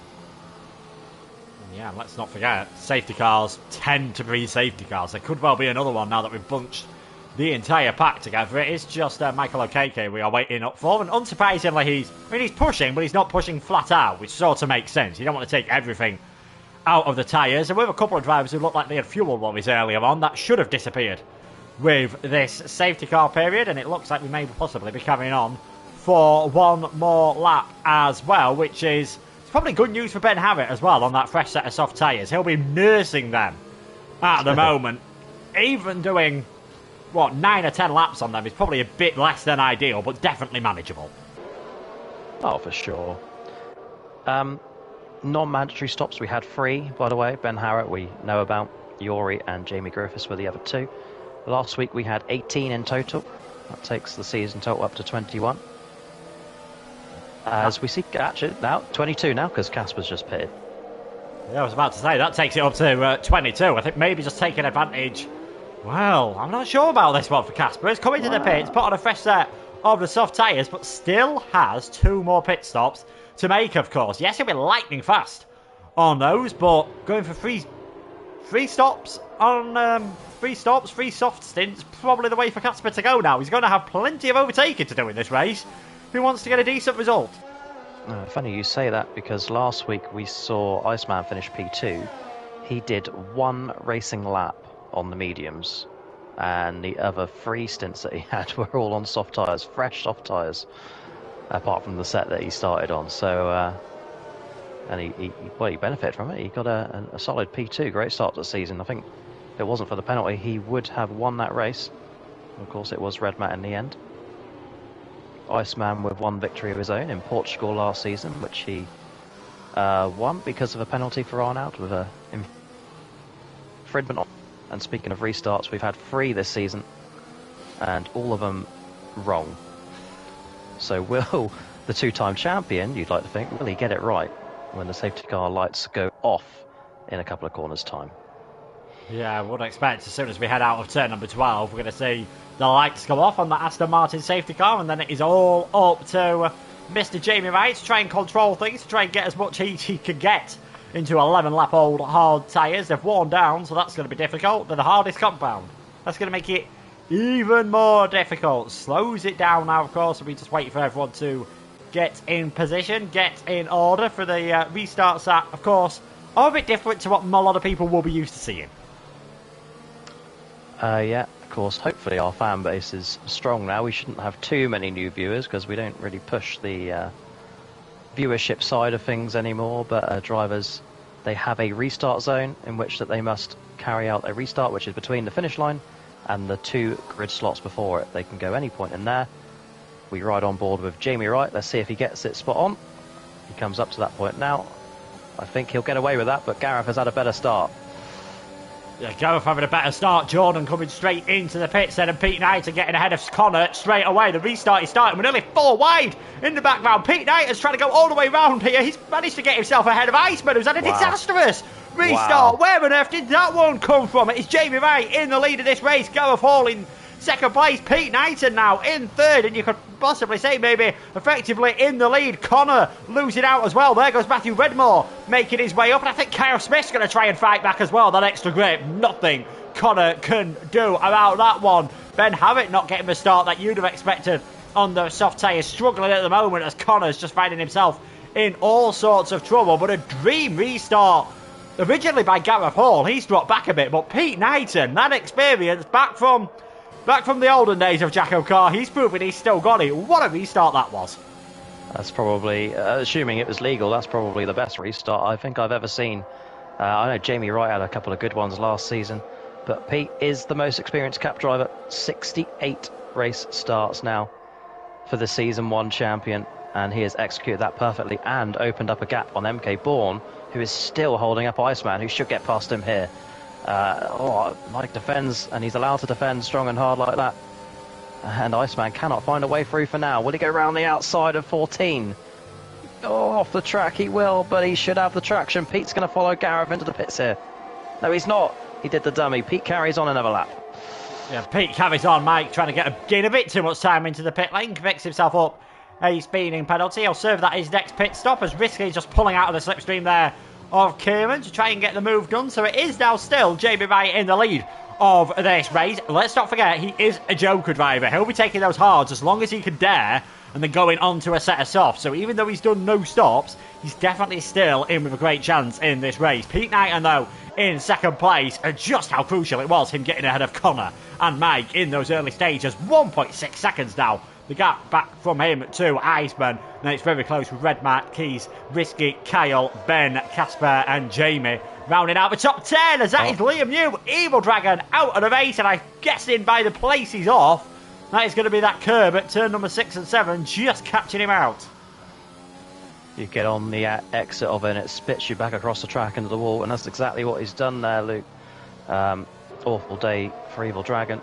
Yeah, let's not forget, safety cars tend to be safety cars. There could well be another one now that we've bunched the entire pack together. It is just Michael Okeke we are waiting up for, and unsurprisingly he's pushing, but he's not pushing flat out, which sort of makes sense. You don't want to take everything out of the tyres, and we have a couple of drivers who look like they had fuel worries earlier on. That should have disappeared with this safety car period, and it looks like we may possibly be carrying on for one more lap as well, which is probably good news for Ben Harriott as well on that fresh set of soft tyres. He'll be nursing them at the moment. Even doing, 9 or 10 laps on them is probably a bit less than ideal, but definitely manageable. Oh, for sure. Non-mandatory stops, we had 3, by the way. Ben Harriott, we know about. Yori and Jamie Griffiths were the other 2. Last week we had 18 in total. That takes the season total up to 21. As we see, actually, now 22 now, because Casper's just pitted. Yeah, I was about to say, that takes it up to 22. I think maybe just taking advantage. Well, I'm not sure about this one for Casper. He's coming to the pits, put on a fresh set of the soft tyres, but still has 2 more pit stops to make, of course. Yes, he'll be lightning fast on those, but going for three stops on 3 soft stints, probably the way for Casper to go now. He's going to have plenty of overtaking to do in this race. Who wants to get a decent result? Funny you say that, because last week we saw Iceman finish P2. He did 1 racing lap on the mediums, and the other 3 stints that he had were all on soft tyres, fresh soft tyres, apart from the set that he started on. So, and he benefited from it. He got a solid P2, great start to the season. I think if it wasn't for the penalty, he would have won that race. Of course, it was red mat in the end. Iceman with 1 victory of his own in Portugal last season, which he won because of a penalty for Arnaud with a infringement. And speaking of restarts, we've had 3 this season, and all of them wrong. So will the 2-time champion, you'd like to think, will he get it right when the safety car lights go off in a couple of corners' time? Yeah, I would expect as soon as we head out of turn number 12, we're going to see the lights go off on the Aston Martin safety car, and then it is all up to Mr. Jamie Wright to try and control things, to try and get as much heat he can get into 11-lap-old hard tyres. They've worn down, so that's going to be difficult. They're the hardest compound. That's going to make it even more difficult. Slows it down now, of course, and we just wait for everyone to get in position, get in order for the restarts that, of course, are a bit different to what a lot of people will be used to seeing. Yeah, of course, hopefully our fan base is strong now. We shouldn't have too many new viewers, because we don't really push the viewership side of things anymore, but drivers, they have a restart zone in which that they must carry out a restart, which is between the finish line and the 2 grid slots before it. They can go any point in there. We ride on board with Jamie Wright. Let's see if he gets it spot on. He comes up to that point now. I think he'll get away with that, but Gareth has had a better start. Yeah, Gareth having a better start. Jordan coming straight into the pits then, and Pete Knight getting ahead of Connor straight away. The restart is starting. We're nearly 4 wide in the background. Pete Knight is trying to go all the way round here. He's managed to get himself ahead of Iceman, who's had a disastrous restart. Wow. Where on earth did that one come from? It's Jamie Wright in the lead of this race. Gareth Hall in second place. Pete Knighton now in third, and you could possibly say maybe effectively in the lead. Connor losing out as well. There goes Matthew Redmore making his way up, and I think Kyle Smith's going to try and fight back as well. That extra grip, nothing Connor can do about that one. Ben Harriott not getting the start that you'd have expected on the soft tyres, struggling at the moment as Connor's just finding himself in all sorts of trouble. But a dream restart originally by Gareth Hall. He's dropped back a bit, but Pete Knighton, that experience back from the olden days of JACKOCAR, he's proven he's still got it. What a restart that was. That's probably, assuming it was legal, that's probably the best restart I think I've ever seen. I know Jamie Wright had a couple of good ones last season, but Pete is the most experienced Cap driver. 68 race starts now for the Season 1 champion, and he has executed that perfectly and opened up a gap on MK Bourne, who is still holding up Iceman, who should get past him here. Mike defends, and he's allowed to defend strong and hard like that. And Iceman cannot find a way through for now. Will he go around the outside of 14? Oh, off the track he will, but he should have the traction. Pete's going to follow Gareth into the pits here. No, he's not. He did the dummy. Pete carries on another lap. Yeah, Pete carries on. Mike trying to gain a bit too much time into the pit lane. Picks himself up a speeding penalty. He'll serve that his next pit stop as Risky just pulling out of the slipstream there of Kieran to try and get the move done. So it is now still Jamie Wright in the lead of this race. Let's not forget, he is a Joker driver. He'll be taking those hards as long as he can dare and then going on to a set of softs. So even though he's done no stops, he's definitely still in with a great chance in this race. Pete Knighton, though, in second place, and just how crucial it was him getting ahead of Connor and Mike in those early stages. 1.6 seconds now. The gap back from him to Iceman. Now it's very close with Red Matt, Keys, Risky, Kyle, Ben, Casper and Jamie rounding out the top 10 as that is Liam New, Evil Dragon out of the race, and I'm guessing by the place he's off, that is going to be that curb at turn number 6 and 7, just catching him out. You get on the exit of it and it spits you back across the track into the wall, and that's exactly what he's done there, Luke. Awful day for Evil Dragon.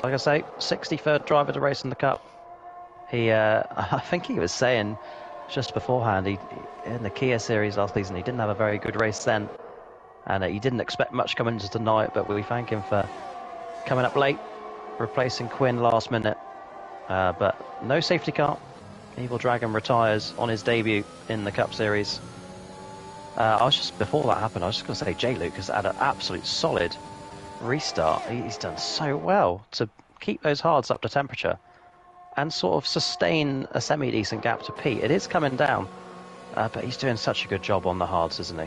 Like I say, 63rd driver to race in the Cup. He, I think he was saying just beforehand, he in the Kia series last season, he didn't have a very good race then, and he didn't expect much coming into tonight, but we thank him for coming up late, replacing Quinn last minute. But no safety car. Evil Dragon retires on his debut in the Cup Series. Before that happened, I was just going to say J-Luke has had an absolute solid restart. He's done so well to keep those hards up to temperature and sort of sustain a semi-decent gap to Pete. It is coming down, but he's doing such a good job on the hards, isn't he?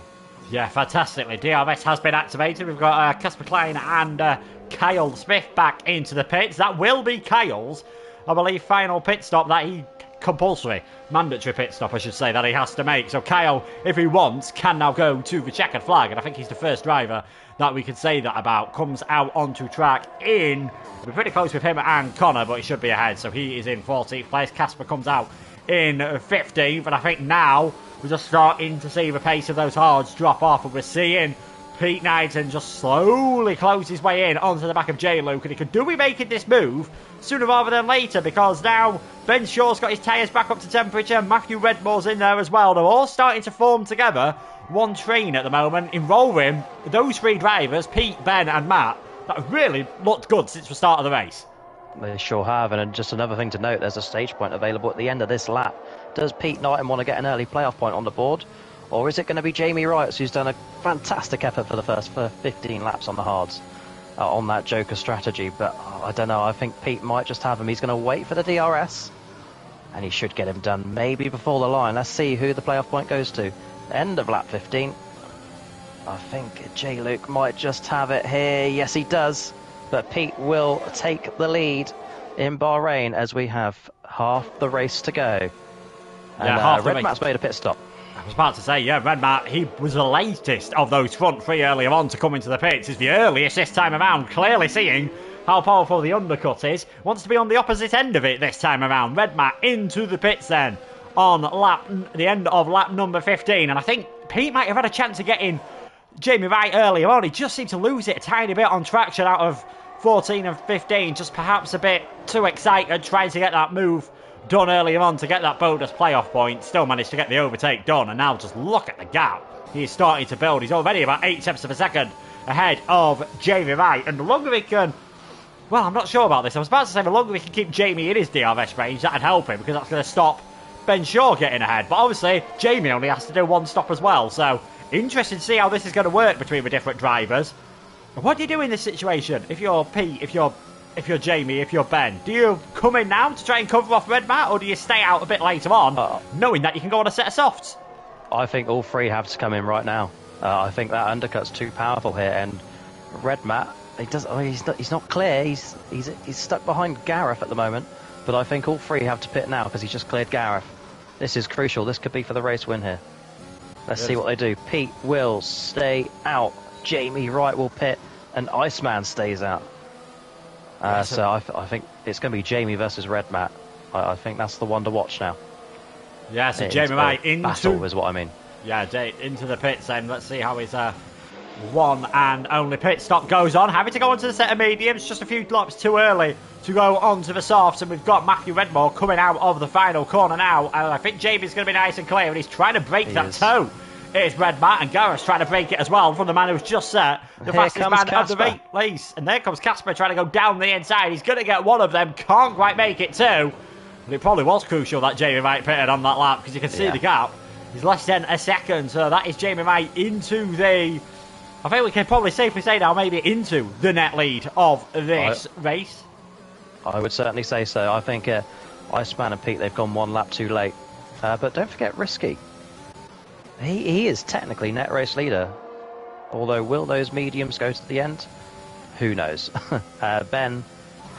Yeah, fantastically. DRS has been activated. We've got Casper Klein and Kyle Smith back into the pits. That will be Kyle's, I believe, final pit stop that he... mandatory pit stop, I should say, that he has to make. So Kyle, if he wants, can now go to the checkered flag, and I think he's the first driver that we can say that about. Comes out onto track in, we're pretty close with him and Connor, but he should be ahead, so he is in 14th place. Casper comes out in 15th, and I think now we're just starting to see the pace of those hards drop off, and we're seeing Pete Knighton just slowly close his way in onto the back of J-Luke, and he could do be making this move sooner rather than later, because now Ben Shaw's got his tyres back up to temperature, Matthew Redmore's in there as well. They're all starting to form together, one train at the moment, involving those three drivers, Pete, Ben and Matt, that have really looked good since the start of the race. They sure have, and just another thing to note, there's a stage point available at the end of this lap. Does Pete Knighton want to get an early playoff point on the board? Or is it going to be Jamie Wright, who's done a fantastic effort for the first 15 laps on the hards on that Joker strategy? But I don't know, I think Pete might just have him. He's going to wait for the DRS, and he should get him done maybe before the line. Let's see who the playoff point goes to. End of lap 15. I think J-Luke might just have it here. Yes, he does. But Pete will take the lead in Bahrain as we have half the race to go. And Red Matt's made a pit stop. I was about to say, yeah, Red Matt, he was the latest of those front three earlier on to come into the pits. He's the earliest this time around, clearly seeing how powerful the undercut is. Wants to be on the opposite end of it this time around. Red Matt into the pits then on the end of lap number 15. And I think Pete might have had a chance of getting Jamie Wright earlier on. He just seemed to lose it a tiny bit on traction out of 14 and 15. Just perhaps a bit too excited trying to get that move done earlier on to get that bonus playoff point. Still managed to get the overtake done, and now just look at the gap he's starting to build. He's already about 8 tenths of a second ahead of Jamie Wright, and the longer he can, well, I'm not sure about this. I was about to say the longer he can keep Jamie in his DRS range, that'd help him, because that's going to stop Ben Shaw getting ahead. But obviously Jamie only has to do one stop as well, so interesting to see how this is going to work between the different drivers. What do you do in this situation? If you're Pete, if you're Jamie, if you're Ben, do you come in now to try and cover off Red Matt, or do you stay out a bit later on, knowing that you can go on a set of softs? I think all three have to come in right now. I think that undercut's too powerful here, and Red Matt, he's not clear. He's stuck behind Gareth at the moment, but I think all three have to pit now because he's just cleared Gareth. This is crucial. This could be for the race win here. Let's see what they do. Pete will stay out. Jamie Wright will pit, and Iceman stays out. So I think it's going to be Jamie versus Red Matt. I think that's the one to watch now. Yeah, so Jamie Wright into... battle is what I mean. Yeah, into the pits then. Let's see how his one and only pit stop goes on. Having to go onto the set of mediums, just a few laps too early to go onto the softs. And we've got Matthew Redmore coming out of the final corner now. And I think Jamie's going to be nice and clear, and he's trying to break that toe. It's Redmat, and Gareth's trying to break it as well from the man who's just set the fastest man of the race. And there comes Casper trying to go down the inside. He's going to get one of them, can't quite make it two. But it probably was crucial that Jamie Knight pitted on that lap, because you can see the gap. He's less than a second, so that is Jamie Knight into the... I think we can probably safely say now, maybe into the net lead of this race. I would certainly say so. I think Iceman and Pete, they've gone one lap too late. But don't forget Risky. He is technically net race leader. Although, will those mediums go to the end? Who knows? Ben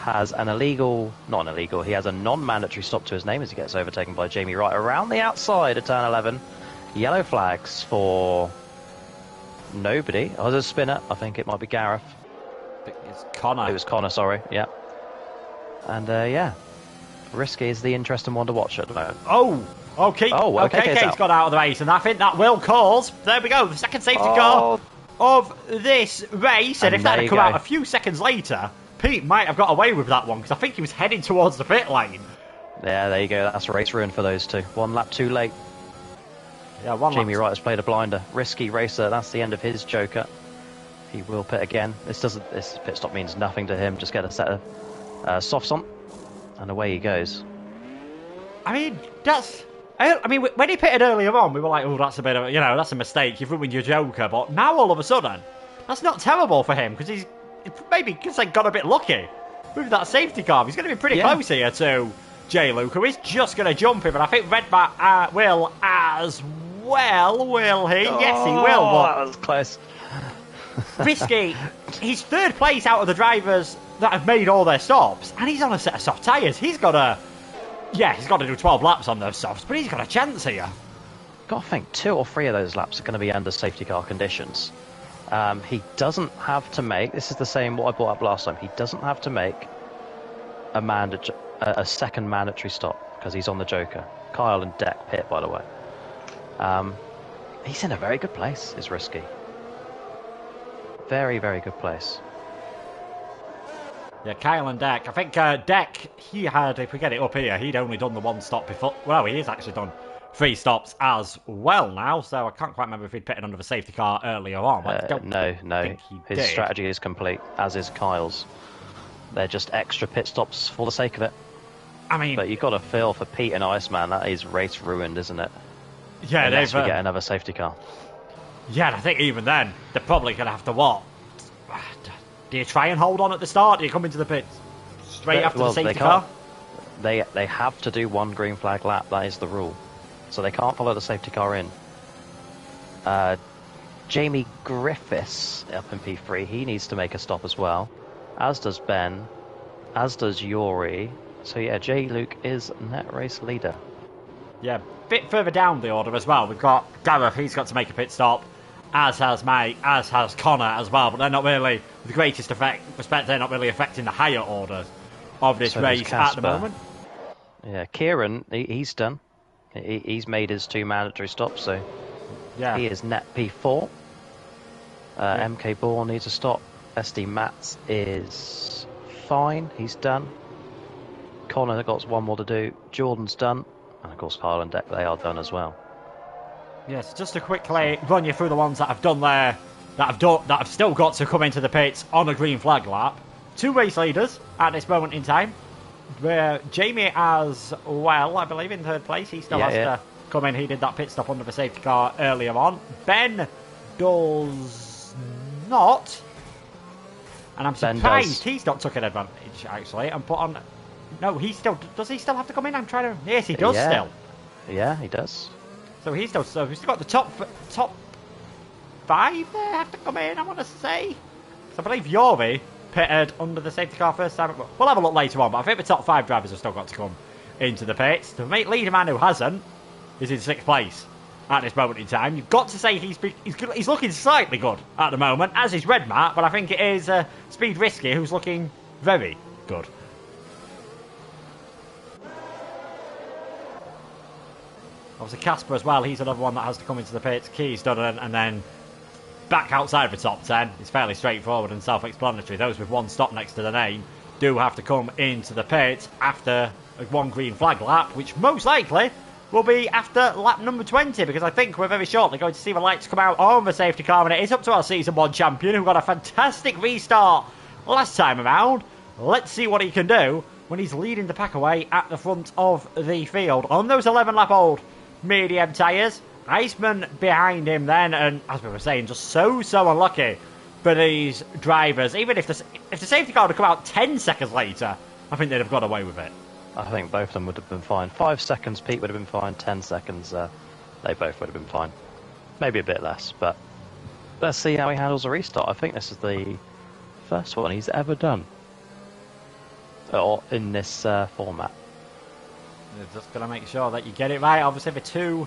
has an illegal... Not an illegal. He has a non-mandatory stop to his name as he gets overtaken by Jamie Wright around the outside of turn 11. Yellow flags for... nobody. Oh, there's a spinner. I think it might be Gareth. It's Connor. It was Connor, sorry. Yeah. And, yeah. Risky is the interesting one to watch at the moment. Okay, he's got out of the race, and I think that will cause... There we go, the second safety car of this race. And if that had come out a few seconds later, Pete might have got away with that one, because I think he was heading towards the pit lane. Yeah, there you go. That's a race ruin for those two. One lap too late. Yeah, Jamie Wright has played a blinder. Risky racer, that's the end of his Joker. He will pit again. This pit stop means nothing to him. Just get a set of softs on, and away he goes. I mean, when he pitted earlier on, we were like, oh, that's a bit of, that's a mistake. You've ruined your Joker. But now all of a sudden, that's not terrible for him, because he's maybe got a bit lucky with that safety car. He's going to be pretty close here to J. Luke, who is just going to jump him. And I think Redbat will as well, will he? Yes, he will. But that was close. Risky. He's third place out of the drivers that have made all their stops, and he's on a set of soft tyres. He's got to do 12 laps on those softs, but he's got a chance here. Got to think 2 or 3 of those laps are going to be under safety car conditions. He doesn't have to make, this is the same what I brought up last time, he doesn't have to make a second mandatory stop because he's on the Joker. Kyle and Deck pit, by the way. He's in a very good place, is Risky. Very, very good place. Yeah, Kyle and Deck. I think Deck, he had, if we get it up here, he'd only done the one stop before. Well, he has actually done 3 stops as well now, so I can't quite remember if he'd pitted under the safety car earlier on. No. His strategy is complete, as is Kyle's. They're just extra pit stops for the sake of it. I mean... But you've got to feel for Pete and Iceman, that is race ruined, isn't it? Yeah, unless we get another safety car. Yeah, and I think even then, they're probably going to have to what? Do you try and hold on at the start? Do you come into the pit straight after the safety car? They have to do 1 green flag lap. That is the rule. So they can't follow the safety car in. Jamie Griffiths up in P3. He needs to make a stop as well. As does Ben. As does Yuri. So yeah, J. Luke is net race leader. Yeah, a bit further down the order as well. We've got Gareth. He's got to make a pit stop. As has Mike, as has Connor as well, but they're not really, with the greatest respect, they're not really affecting the higher orders of this race at the moment. Yeah, Kieran, he's done. He's made his 2 mandatory stops, so he is net P4. MK Ball needs a stop. SD Mats is fine, he's done. Connor got 1 more to do. Jordan's done, and of course Kyle and Deck, they are done as well. Yes, just to quickly run you through the ones that I've done there, that have still got to come into the pits on a green flag lap. 2 race leaders at this moment in time. Where Jamie as well, I believe, in 3rd place. He still has to come in. He did that pit stop under the safety car earlier on. Ben does not. And I'm surprised he's not taken advantage, actually, and put on... No, does he still have to come in? I'm trying to... Yes, he does still. Yeah, he does. So he's still got the top 5 there have to come in, I want to say. So I believe Yori pitted under the safety car first time. We'll have a look later on, but I think the top 5 drivers have still got to come into the pits. The leader man who hasn't is in 6th place at this moment in time. You've got to say he's looking slightly good at the moment, as is Redmat, but I think it is Speed Risky who's looking very good. Obviously Casper as well, he's another one that has to come into the pits. Key's done it, and then back outside the top 10. It's fairly straightforward and self-explanatory. Those with one stop next to the name do have to come into the pit after one green flag lap, which most likely will be after lap number 20, because I think we're very shortly going to see the lights come out on the safety car, and it is up to our Season 1 champion, who got a fantastic restart last time around. Let's see what he can do when he's leading the pack away at the front of the field on those 11-lap-old medium tyres. Iceman behind him then, and as we were saying, just so unlucky for these drivers. Even if the safety car had come out 10 seconds later, I think they'd have got away with it. I think both of them would have been fine. 5 seconds, Pete would have been fine. 10 seconds, they both would have been fine. Maybe a bit less, but let's see how he handles a restart. I think this is the first one he's ever done or in this format. You're just going to make sure that you get it right. Obviously, the two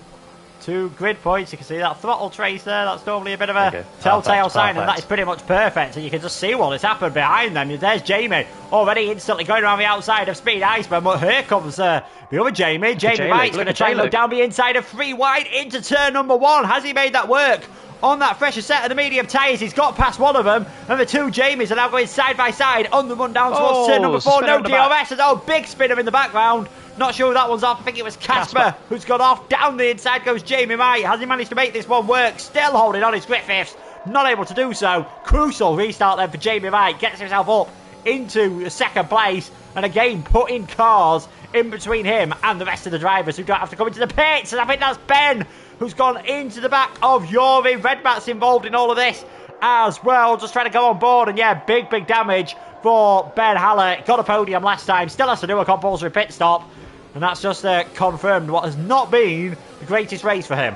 grid points. You can see that throttle trace there. That's normally a bit of a telltale sign, and that is pretty much perfect. And you can just see what has happened behind them. There's Jamie already instantly going around the outside of Speed Iceman, but here comes the other Jamie. Jamie Wright's going to try and look down the inside of 3 wide into turn number 1. Has he made that work? On that fresher set of the medium tyres, he's got past one of them, and the two Jamies are now going side by side on the run down towards turn number 4. No DRS, and big spinner in the background. Not sure who that one's off. I think it was Casper who's gone off. Down the inside goes Jamie Wright. Has he managed to make this one work? Still holding on his Griffiths. Not able to do so. Crucial restart then for Jamie Wright. Gets himself up into second place, and again putting cars in between him and the rest of the drivers who don't have to come into the pits. And I think that's Ben who's gone into the back of Yuri. Redmat's involved in all of this as well, just trying to go on board, and yeah, big damage for Ben Haller. Got a podium last time, still has to do a compulsory pit stop, and that's just confirmed what has not been the greatest race for him.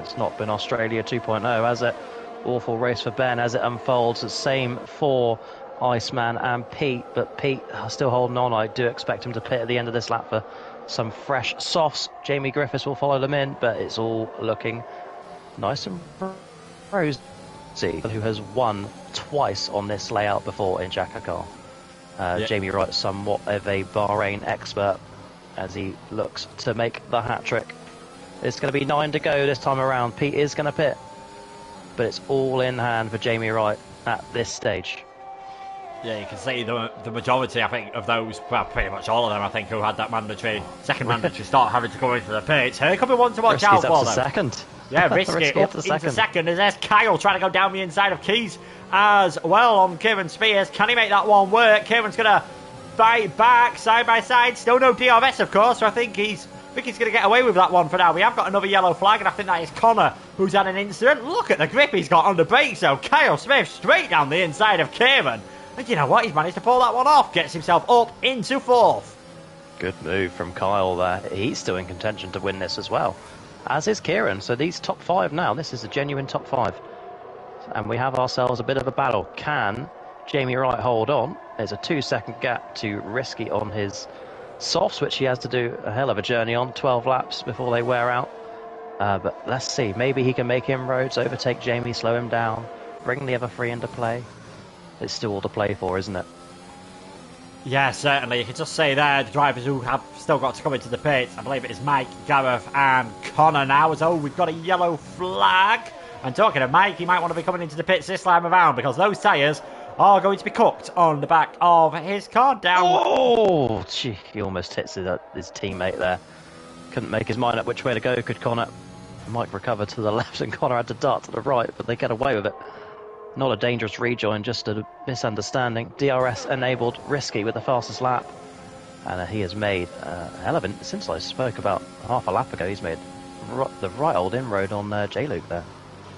It's not been Australia 2.0, has it? Awful race for Ben as it unfolds. The same for Iceman and Pete, but Pete still holding on. I do expect him to pit at the end of this lap for some fresh softs. Jamie Griffiths will follow them in, but it's all looking nice and rosy. Who has won twice on this layout before in JACKOCAR. Jamie Wright, somewhat of a Bahrain expert, as he looks to make the hat-trick. It's going to be 9 to go this time around. Pete is going to pit, but it's all in hand for Jamie Wright at this stage. Yeah, you can see the majority, I think, of those, well, pretty much all of them, I think, who had that second mandatory start having to go into the pits. Here could be one to watch out for, though. Second. Yeah, risky up into second. And there's Kyle trying to go down the inside of Keys as well on Kieran Spears. Can he make that one work? Kieran's going to fight back side by side. Still no DRS, of course, so I think he's going to get away with that one for now. We have got another yellow flag, and I think that is Connor who's had an incident. Look at the grip he's got on the brakes, though. Kyle Smith straight down the inside of Kieran. And you know what? He's managed to pull that one off. Gets himself up into 4th. Good move from Kyle there. He's still in contention to win this as well, as is Kieran. So these top 5 now. This is a genuine top 5. And we have ourselves a bit of a battle. Can Jamie Wright hold on? There's a 2-second gap to Risky on his softs, which he has to do a hell of a journey on. 12 laps before they wear out. But let's see. Maybe he can make inroads, overtake Jamie, slow him down, bring the other 3 into play. It's still all to play for, isn't it? Yeah, certainly. You can just say there, the drivers who have still got to come into the pits. I believe it is Mike, Gareth and Connor now. As we've got a yellow flag. And talking of Mike, he might want to be coming into the pits this time around, because those tyres are going to be cooked on the back of his car down. Oh, gee, he almost hits his teammate there. Couldn't make his mind up which way to go, could Connor. Mike recovered to the left and Connor had to dart to the right, but they get away with it. Not a dangerous rejoin, just a misunderstanding. DRS enabled Risky with the fastest lap. And he has made a hell of it. Since I spoke about half a lap ago, he's made the right old inroad on J-Luke there.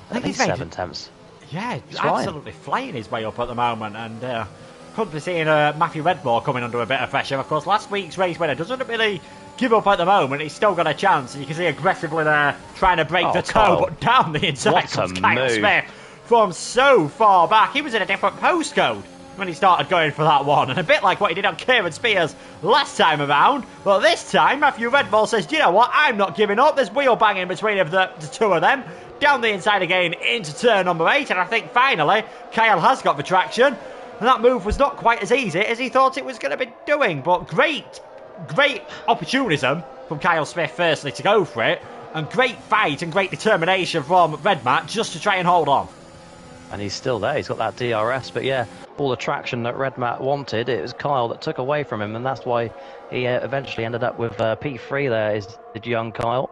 I think he's 7 attempts. Yeah, absolutely flying his way up at the moment. And could be seeing Matthew Redmore coming under a bit of pressure. Of course, last week's race winner doesn't really give up at the moment. He's still got a chance. And you can see aggressively there trying to break the toe, Kyle. But down the inside comes Kyle Smith. From so far back. He was in a different postcode when he started going for that one, and a bit like what he did on Kieran Spears last time around. But this time Matthew Redball says, do you know what, I'm not giving up. There's wheel banging between the two of them. Down the inside again into turn number 8, and I think finally Kyle has got the traction, and that move was not quite as easy as he thought it was going to be doing. But great opportunism from Kyle Smith firstly to go for it, and great fight and great determination from Redmat just to try and hold on. And he's still there. He's got that DRS. But yeah, all the traction that Red Matt wanted, it was Kyle that took away from him. And that's why he eventually ended up with P3 there, is the young Kyle,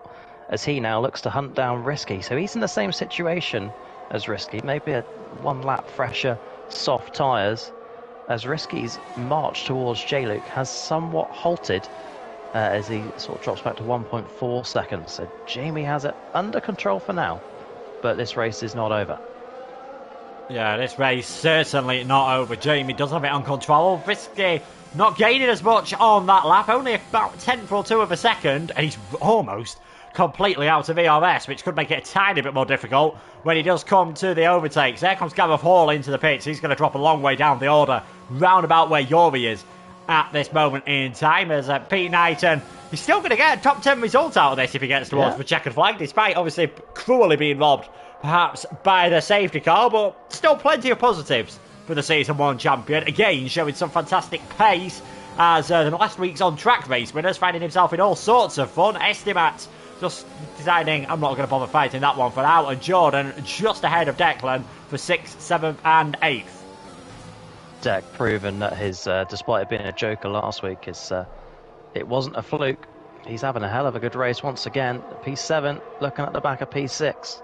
as he now looks to hunt down Risky. So he's in the same situation as Risky. Maybe a 1 lap fresher, soft tyres. As Risky's march towards J-Luke has somewhat halted as he sort of drops back to 1.4 seconds. So Jamie has it under control for now. But this race is not over. Yeah, this race certainly not over. Jamie does have it on control. Risky not gaining as much on that lap, only about 10th or 2 of a second, and he's almost completely out of ERS, which could make it a tiny bit more difficult when he does come to the overtakes. There comes Gareth Hall into the pits. He's going to drop a long way down the order, round about where Yuri is at this moment in time, as Pete Knighton, he's still going to get a top 10 result out of this if he gets towards the checkered flag, despite obviously cruelly being robbed perhaps by the safety car, but still plenty of positives for the Season 1 champion. Again, showing some fantastic pace as the last week's on-track race winners, finding himself in all sorts of fun. Estimat just deciding, I'm not going to bother fighting that one for now, and Jordan just ahead of Declan for 6th, 7th and 8th. Deck proven that his, despite it being a joker last week, it wasn't a fluke. He's having a hell of a good race once again. P7 looking at the back of P6.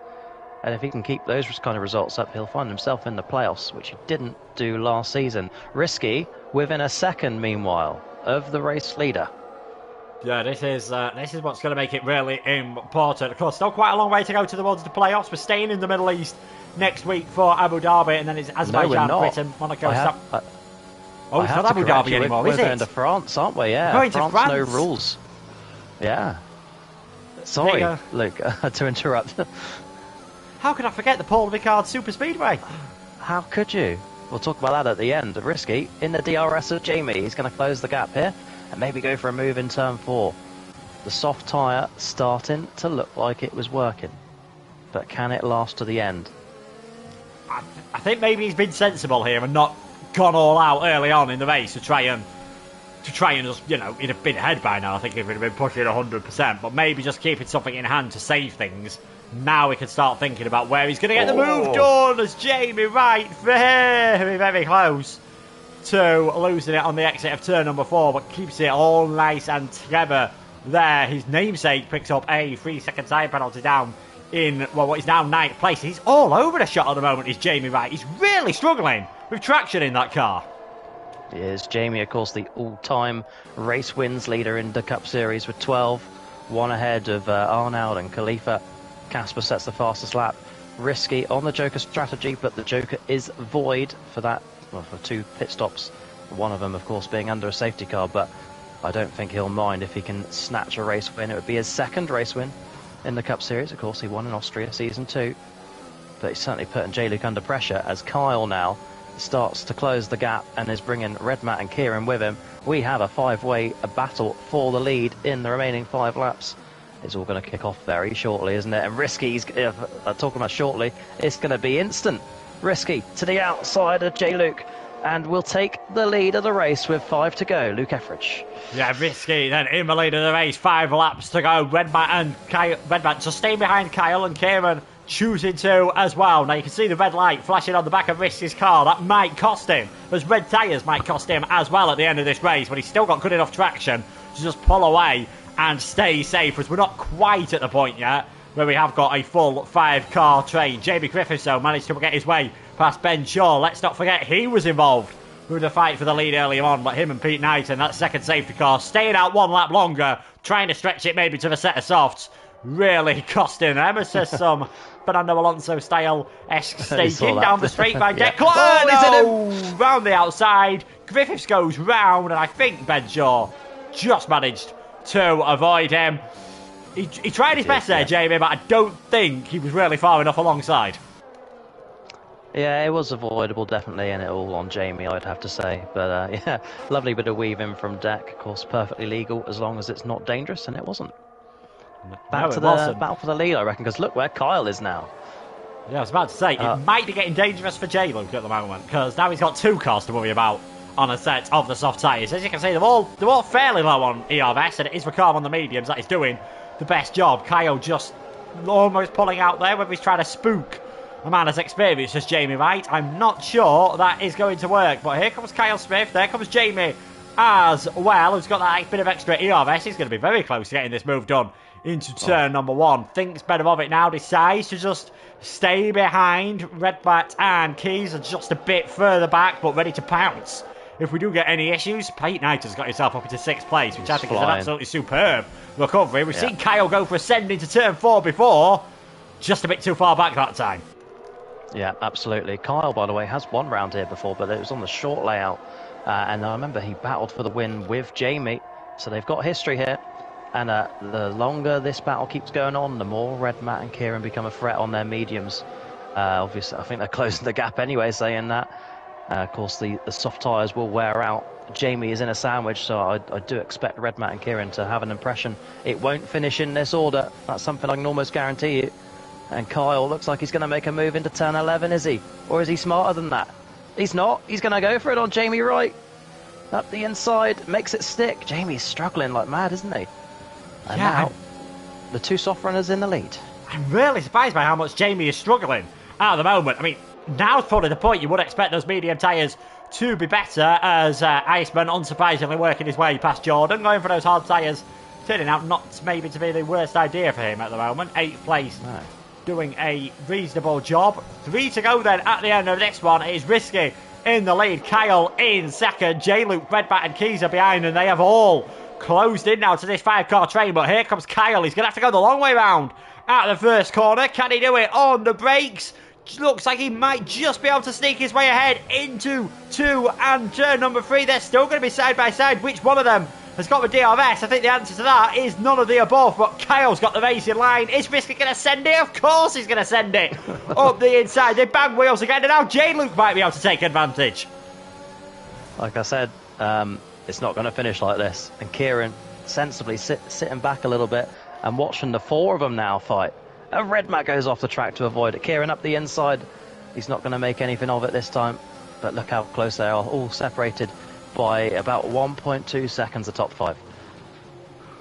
And if he can keep those kind of results up, he'll find himself in the playoffs, which he didn't do last season. Risky within a second, meanwhile, of the race leader. Yeah, this is what's going to make it really important. Of course, still quite a long way to go towards the playoffs. We're staying in the Middle East next week for Abu Dhabi, and then it's Azerbaijan, Britain, Monaco. Oh, it's not Abu Dhabi anymore, is it? We're going to France, aren't we? Yeah, going France, to France. No rules. Yeah. Sorry, Luke, to interrupt. How could I forget the Paul Ricard Super Speedway? How could you? We'll talk about that at the end. Risky in the DRS of Jamie. He's going to close the gap here and maybe go for a move in turn 4. The soft tyre starting to look like it was working. But can it last to the end? I think maybe he's been sensible here and not gone all out early on in the race to try and just, you know, he'd have been ahead by now. I think if he'd have been pushing 100%, but maybe just keeping something in hand to save things. Now we can start thinking about where he's going to get the move done, as Jamie Wright very, very close to losing it on the exit of turn number 4, but keeps it all nice and clever there. His namesake picks up a 3-second time penalty down in, well, what is now 9th place. He's all over the shot at the moment, is Jamie Wright. He's really struggling with traction in that car. He is. Jamie, of course, the all-time race wins leader in the Cup Series with 12. One ahead of Arnaud and Khalifa. Casper sets the fastest lap. Risky on the Joker strategy, but the Joker is void for that, well, for 2 pit stops. One of them, of course, being under a safety car, but I don't think he'll mind if he can snatch a race win. It would be his 2nd race win in the Cup Series. Of course, he won in Austria Season 2, but he's certainly putting J-Luke under pressure as Kyle now starts to close the gap and is bringing Red Matt and Kieran with him. We have a 5-way battle for the lead in the remaining 5 laps. It's all going to kick off very shortly, isn't it? And Risky's, talking about shortly, it's going to be instant. Risky to the outside of J-Luke, and will take the lead of the race with 5 to go. Luke Etheridge. Yeah, Risky then in the lead of the race, 5 laps to go. Red Matt just staying behind Kyle, and Kieran choosing to as well. Now you can see the red light flashing on the back of Risky's car. That might cost him, as red tyres might cost him as well at the end of this race, but he's still got good enough traction to just pull away and stay safe, as we're not quite at the point yet where we have got a full 5-car train. Jamie Griffiths, though, managed to get his way past Ben Shaw. Let's not forget he was involved with the fight for the lead earlier on, but him and Pete Knighton, that 2nd safety car, staying out 1 lap longer, trying to stretch it maybe to the set of softs, really costing them. It's just some Fernando Alonso-style-esque staking down the straight by Declan. Round the outside. Griffiths goes round, and I think Ben Shaw just managed to avoid him. He tried his best there, Jamie, but I don't think he was really far enough alongside. Yeah, it was avoidable, definitely, and it all on Jamie, I'd have to say. But yeah, lovely bit of weave in from Deck. Of course, perfectly legal as long as it's not dangerous, and it wasn't. Back to the battle for the lead, I reckon, because look where Kyle is now. Yeah, I was about to say, it might be getting dangerous for J-Luke at the moment, because now he's got 2 cars to worry about on a set of the soft tyres. As you can see, they're all fairly low on ERS, and it is Ricard on the mediums that is doing the best job. Kyle just almost pulling out there, whether he's trying to spook a man as experienced as Jamie Wright. I'm not sure that is going to work. But here comes Kyle Smith. There comes Jamie as well, who's got that bit of extra ERS. He's going to be very close to getting this move done into turn number 1. Thinks better of it now. Decides to just stay behind. Redbat and Keys are just a bit further back, but ready to pounce if we do get any issues. Pete Knight has got himself up into 6th place, which I think is an absolutely superb recovery. We've seen Kyle go for ascend into turn 4 before. Just a bit too far back that time. Yeah, absolutely. Kyle, by the way, has won round here before, but it was on the short layout. And I remember he battled for the win with Jamie. So they've got history here. And the longer this battle keeps going on, the more Red Matt and Kieran become a threat on their mediums. Obviously, I think they're closing the gap anyway, saying that. Of course, the soft tyres will wear out. Jamie is in a sandwich, so I do expect Red Matt and Kieran to have an impression. It won't finish in this order. That's something I can almost guarantee you. And Kyle looks like he's going to make a move into turn 11, is he? Or is he smarter than that? He's not. He's going to go for it on Jamie Wright. Up the inside, makes it stick. Jamie's struggling like mad, isn't he? And now, the 2 soft runners in the lead. I'm really surprised by how much Jamie is struggling at the moment. I mean, now's probably the point you would expect those medium tyres to be better, as Iceman unsurprisingly working his way past Jordan, going for those hard tyres, turning out not maybe to be the worst idea for him at the moment. 8th place. No. Doing a reasonable job. 3 to go then at the end of this one. It is Risky in the lead. Kyle in second. J-Luke, Redbat and Keys are behind, and they have all closed in now to this 5-car train. But here comes Kyle. He's going to have to go the long way round at the first corner. Can he do it on the brakes? Looks like he might just be able to sneak his way ahead into 2 and turn number 3. They're still going to be side by side. Which one of them has got the DRS? I think the answer to that is none of the above, but Kyle's got the racing line. Is Risky going to send it? Of course he's going to send it up the inside. They bang wheels again, and now J-Luke might be able to take advantage. Like I said, it's not going to finish like this. And Kieran sensibly sitting back a little bit and watching the 4 of them now fight. And Red Matt goes off the track to avoid it. Kieran up the inside. He's not going to make anything of it this time. But look how close they are, all separated by about 1.2 seconds, the top 5.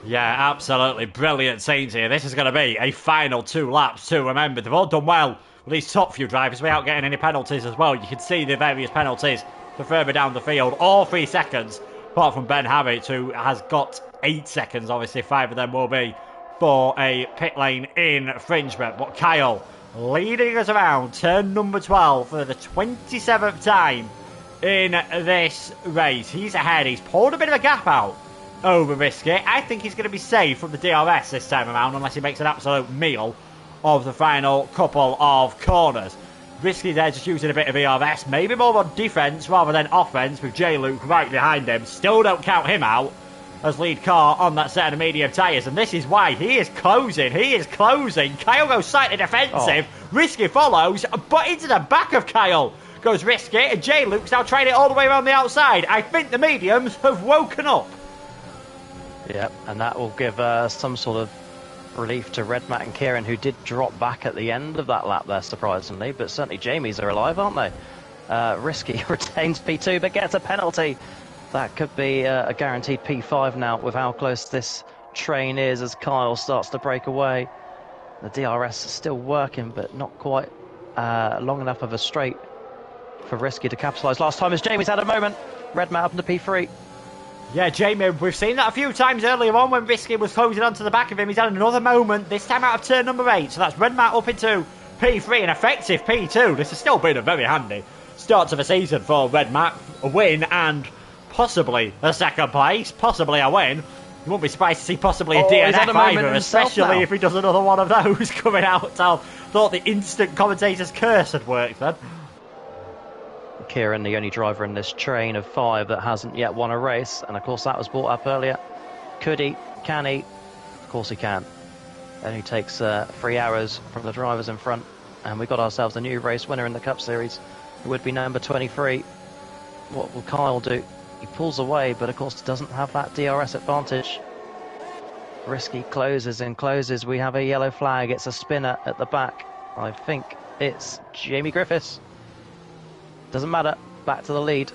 Yeah, absolutely brilliant scenes here. This is going to be a final 2 laps too. Remember, they've all done well with these top few drivers without getting any penalties as well. You can see the various penalties the further down the field. All 3 seconds, apart from Ben Harrit, who has got 8 seconds. Obviously, 5 of them will be for a pit lane infringement. But Kyle leading us around turn number 12 for the 27th time in this race. He's ahead. He's pulled a bit of a gap out over Risky. I think he's going to be safe from the DRS this time around, unless he makes an absolute meal of the final couple of corners. Risky there just using a bit of ERS, maybe more on defence rather than offence, with J-Luke right behind him. Still don't count him out as lead car on that set of medium tyres, and this is why he is closing. He is closing. Kyle goes slightly defensive. Risky follows, but into the back of Kyle goes Risky, and J-Luke's now trying it all the way around the outside. I think the mediums have woken up. Yep, and that will give some sort of relief to Red Matt and Kieran, who did drop back at the end of that lap there, surprisingly, but certainly Jamie's are alive, aren't they? Risky retains P2 but gets a penalty. That could be a guaranteed P5 now with how close this train is as Kyle starts to break away. The DRS is still working, but not quite long enough of a straight for Risky to capitalise. Last time as Jamie's had a moment. Red Matt up into P3. Yeah, Jamie, we've seen that a few times earlier on when Risky was closing onto the back of him. He's had another moment, this time out of turn number 8. So that's Red Matt up into P3, an effective P2. This has still been a very handy start to the season for Red Matt. A win and possibly a second place, possibly a win. You won't be surprised to see possibly a DNF either, especially if he does another one of those coming out. I thought the instant commentator's curse had worked then. Kieran, the only driver in this train of 5 that hasn't yet won a race, and of course that was brought up earlier. Could he? Can he? Of course he can. Only takes 3 hours from the drivers in front, and we got ourselves a new race winner in the Cup Series. It would be number 23. What will Kyle do? He pulls away, but of course doesn't have that DRS advantage. Risky closes and closes. We have a yellow flag. It's a spinner at the back. I think it's Jamie Griffiths. Doesn't matter. Back to the lead.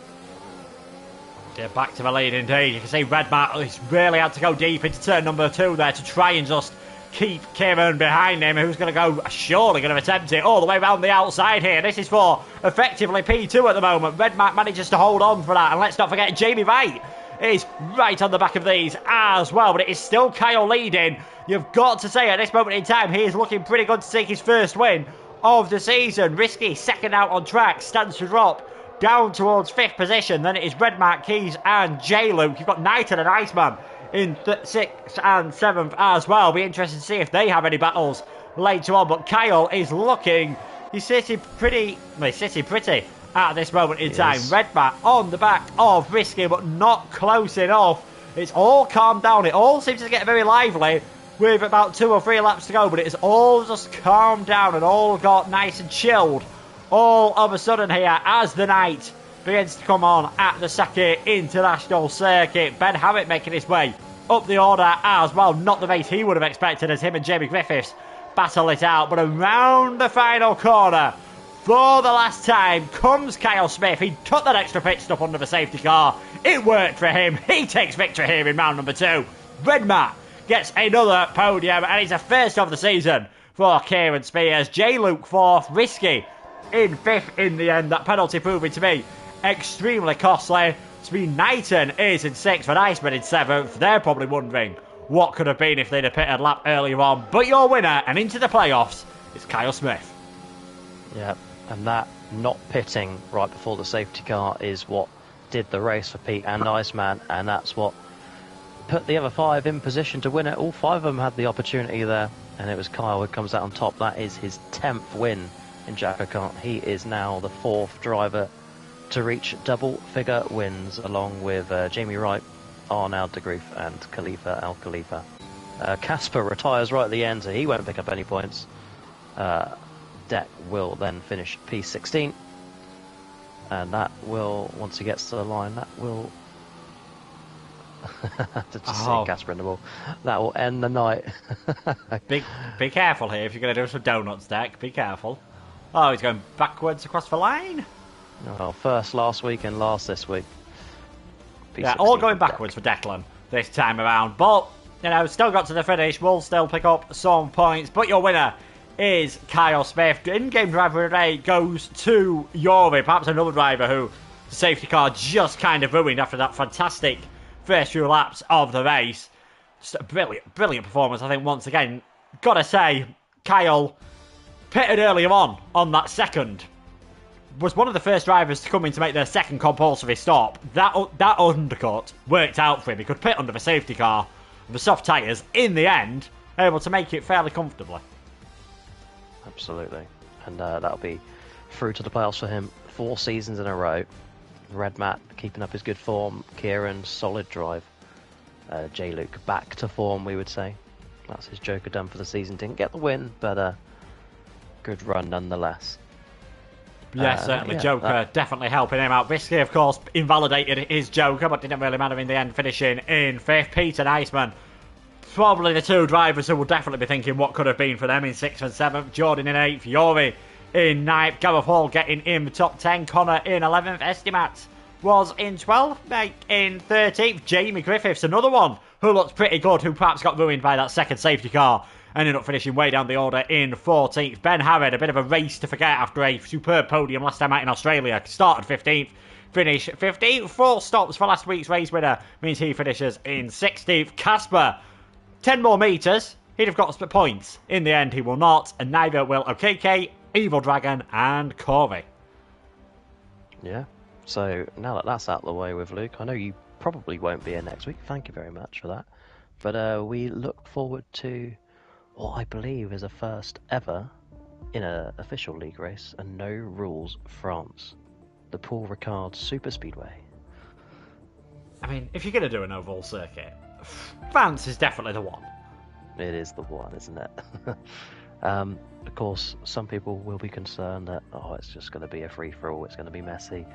Yeah, back to the lead indeed. You can see Red Matt has really had to go deep into turn number 2 there to try and just keep Kieran behind him, who's going to go, surely going to attempt it all the way around the outside here. This is for effectively P2 at the moment. Redmark manages to hold on for that, and let's not forget Jamie Wright is right on the back of these as well, but it is still Kyle leading. You've got to say at this moment in time, he is looking pretty good to take his first win of the season. Risky, second out on track, stands to drop down towards 5th position. Then it is Redmark, Keys and J-Luke. You've got Knight and an Iceman in 6th and 7th as well. Be interested to see if they have any battles later on, but Kyle is looking, he's sitting pretty at this moment in time. Redmark on the back of Risky, but not close enough. It's all calmed down. It all seems to get very lively with about 2 or 3 laps to go, but it's all just calmed down and all got nice and chilled all of a sudden here as the night begins to come on at the Saki International Circuit. Ben Hammett making his way up the order as well. Not the race he would have expected as him and Jamie Griffiths battle it out, but around the final corner for the last time comes Kyle Smith. He took that extra pit stop under the safety car. It worked for him. He takes victory here in round number 2. Redmark gets another podium, and it's a first of the season for Kieran Spears. J-Luke 4th, Risky in 5th in the end. That penalty proving to be extremely costly. Speed Knighton is in 6th, and Iceman in 7th. They're probably wondering what could have been if they'd have pitted a lap earlier on. But your winner and into the playoffs is Kyle Smith. Yeah, and that not pitting right before the safety car is what did the race for Pete and Iceman, and that's what put the other 5 in position to win it. All 5 of them had the opportunity there, and it was Kyle who comes out on top. That is his 10th win in JACKOCAR. He is now the 4th driver to reach double-figure wins, along with Jamie Wright, Arnaud de Grief and Khalifa Al Khalifa. Casper retires right at the end, so he won't pick up any points. Deck will then finish P16, and that will, once he gets to the line, that will to just see Casper in the ball, that will end the night. Be careful here if you're going to do some donuts, Deck. Be careful. Oh, he's going backwards across the line. Well, first last week and last this week. Yeah, all going backwards for Declan this time around. But, you know, still got to the finish. Will still pick up some points. But your winner is Kyle Smith. In-game driver of the day goes to Yori. Perhaps another driver who the safety car just kind of ruined after that fantastic first few laps of the race. Just a brilliant performance, I think, once again. Gotta say, Kyle pitted earlier on that second. Was one of the first drivers to come in to make their second compulsory stop. That undercut worked out for him. He could pit under the safety car with the soft tyres. In the end, able to make it fairly comfortably. Absolutely. And that'll be through to the playoffs for him 4 seasons in a row. Redmat keeping up his good form. Kieran, solid drive. J-Luke back to form, we would say. That's his Joker done for the season. Didn't get the win, but good run nonetheless. Yes, certainly. Yeah, Joker definitely helping him out. Risky, of course, invalidated his Joker, but didn't really matter in the end, finishing in 5th. Pete and Iceman, probably the 2 drivers who will definitely be thinking what could have been for them in 6th and 7th. Jordan in 8th, Yori in 9th, Gareth Hall getting in the top 10, Connor in 11th, Estimat was in 12th, Mike in 13th, Jamie Griffiths, another one who looks pretty good, who perhaps got ruined by that second safety car. Ended up finishing way down the order in 14th. Ben Harrod, a bit of a race to forget after a superb podium last time out in Australia. Started 15th, finished 15th. 4 stops for last week's race winner means he finishes in 16th. Casper, 10 more metres. He'd have got points. In the end, he will not. And neither will OKK, Evil Dragon and Corey. Yeah. So now that that's out of the way with Luke, I know you probably won't be here next week. Thank you very much for that. But we look forward to what I believe is a first ever in an official league race, a no rules France, the Paul Ricard Super Speedway. I mean, if you're going to do an oval circuit, France is definitely the one. It is the one, isn't it? Of course, some people will be concerned that, it's just going to be a free-for-all, it's going to be messy.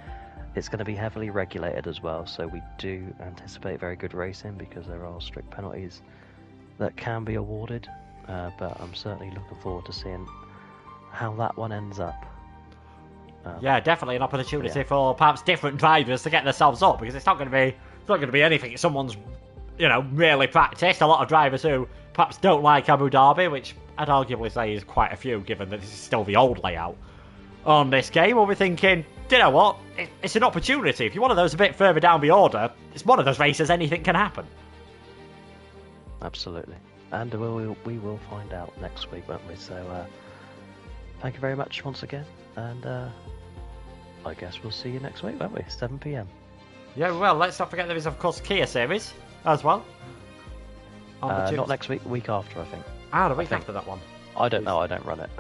It's going to be heavily regulated as well, so we do anticipate very good racing because there are strict penalties that can be awarded. But I'm certainly looking forward to seeing how that one ends up. Yeah, definitely an opportunity for perhaps different drivers to get themselves up, because it's not going to be anything someone's really practiced. A lot of drivers who perhaps don't like Abu Dhabi, which I'd arguably say is quite a few, given that this is still the old layout on this game, will be thinking, do you know what? It's an opportunity. If you're one of those a bit further down the order, it's one of those races, anything can happen. Absolutely. And we will find out next week, won't we? So, thank you very much once again. And I guess we'll see you next week, won't we? 7 p.m. Yeah, well, let's not forget there is, of course, Kia Series as well. Not next week, the week after, I think. The week after that one. I don't know, I don't run it.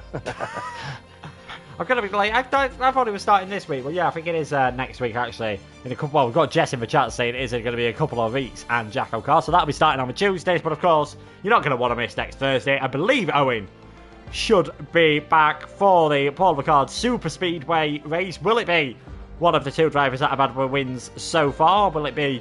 I'm going to be late. I thought it was starting this week, but yeah, I think it is next week, actually. In a couple, well, we've got Jess in the chat saying it is going to be a couple of weeks and JACKOCAR, so that'll be starting on the Tuesdays, but of course, you're not going to want to miss next Thursday. I believe Owen should be back for the Paul Ricard Super Speedway race. Will it be one of the two drivers that have had wins so far? Will it be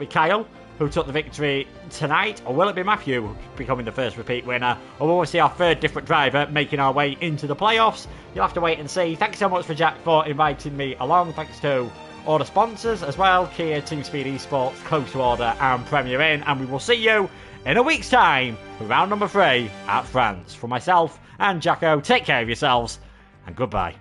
Kyle, who took the victory tonight, or will it be Matthew becoming the first repeat winner, or will we see our third different driver making our way into the playoffs? You'll have to wait and see. Thanks so much for Jack for inviting me along. Thanks to all the sponsors as well, Kia, Team Speed Esports, Close to Order and Premier Inn, and we will see you in a week's time for round number 3 at France. For myself and Jacko, take care of yourselves and goodbye.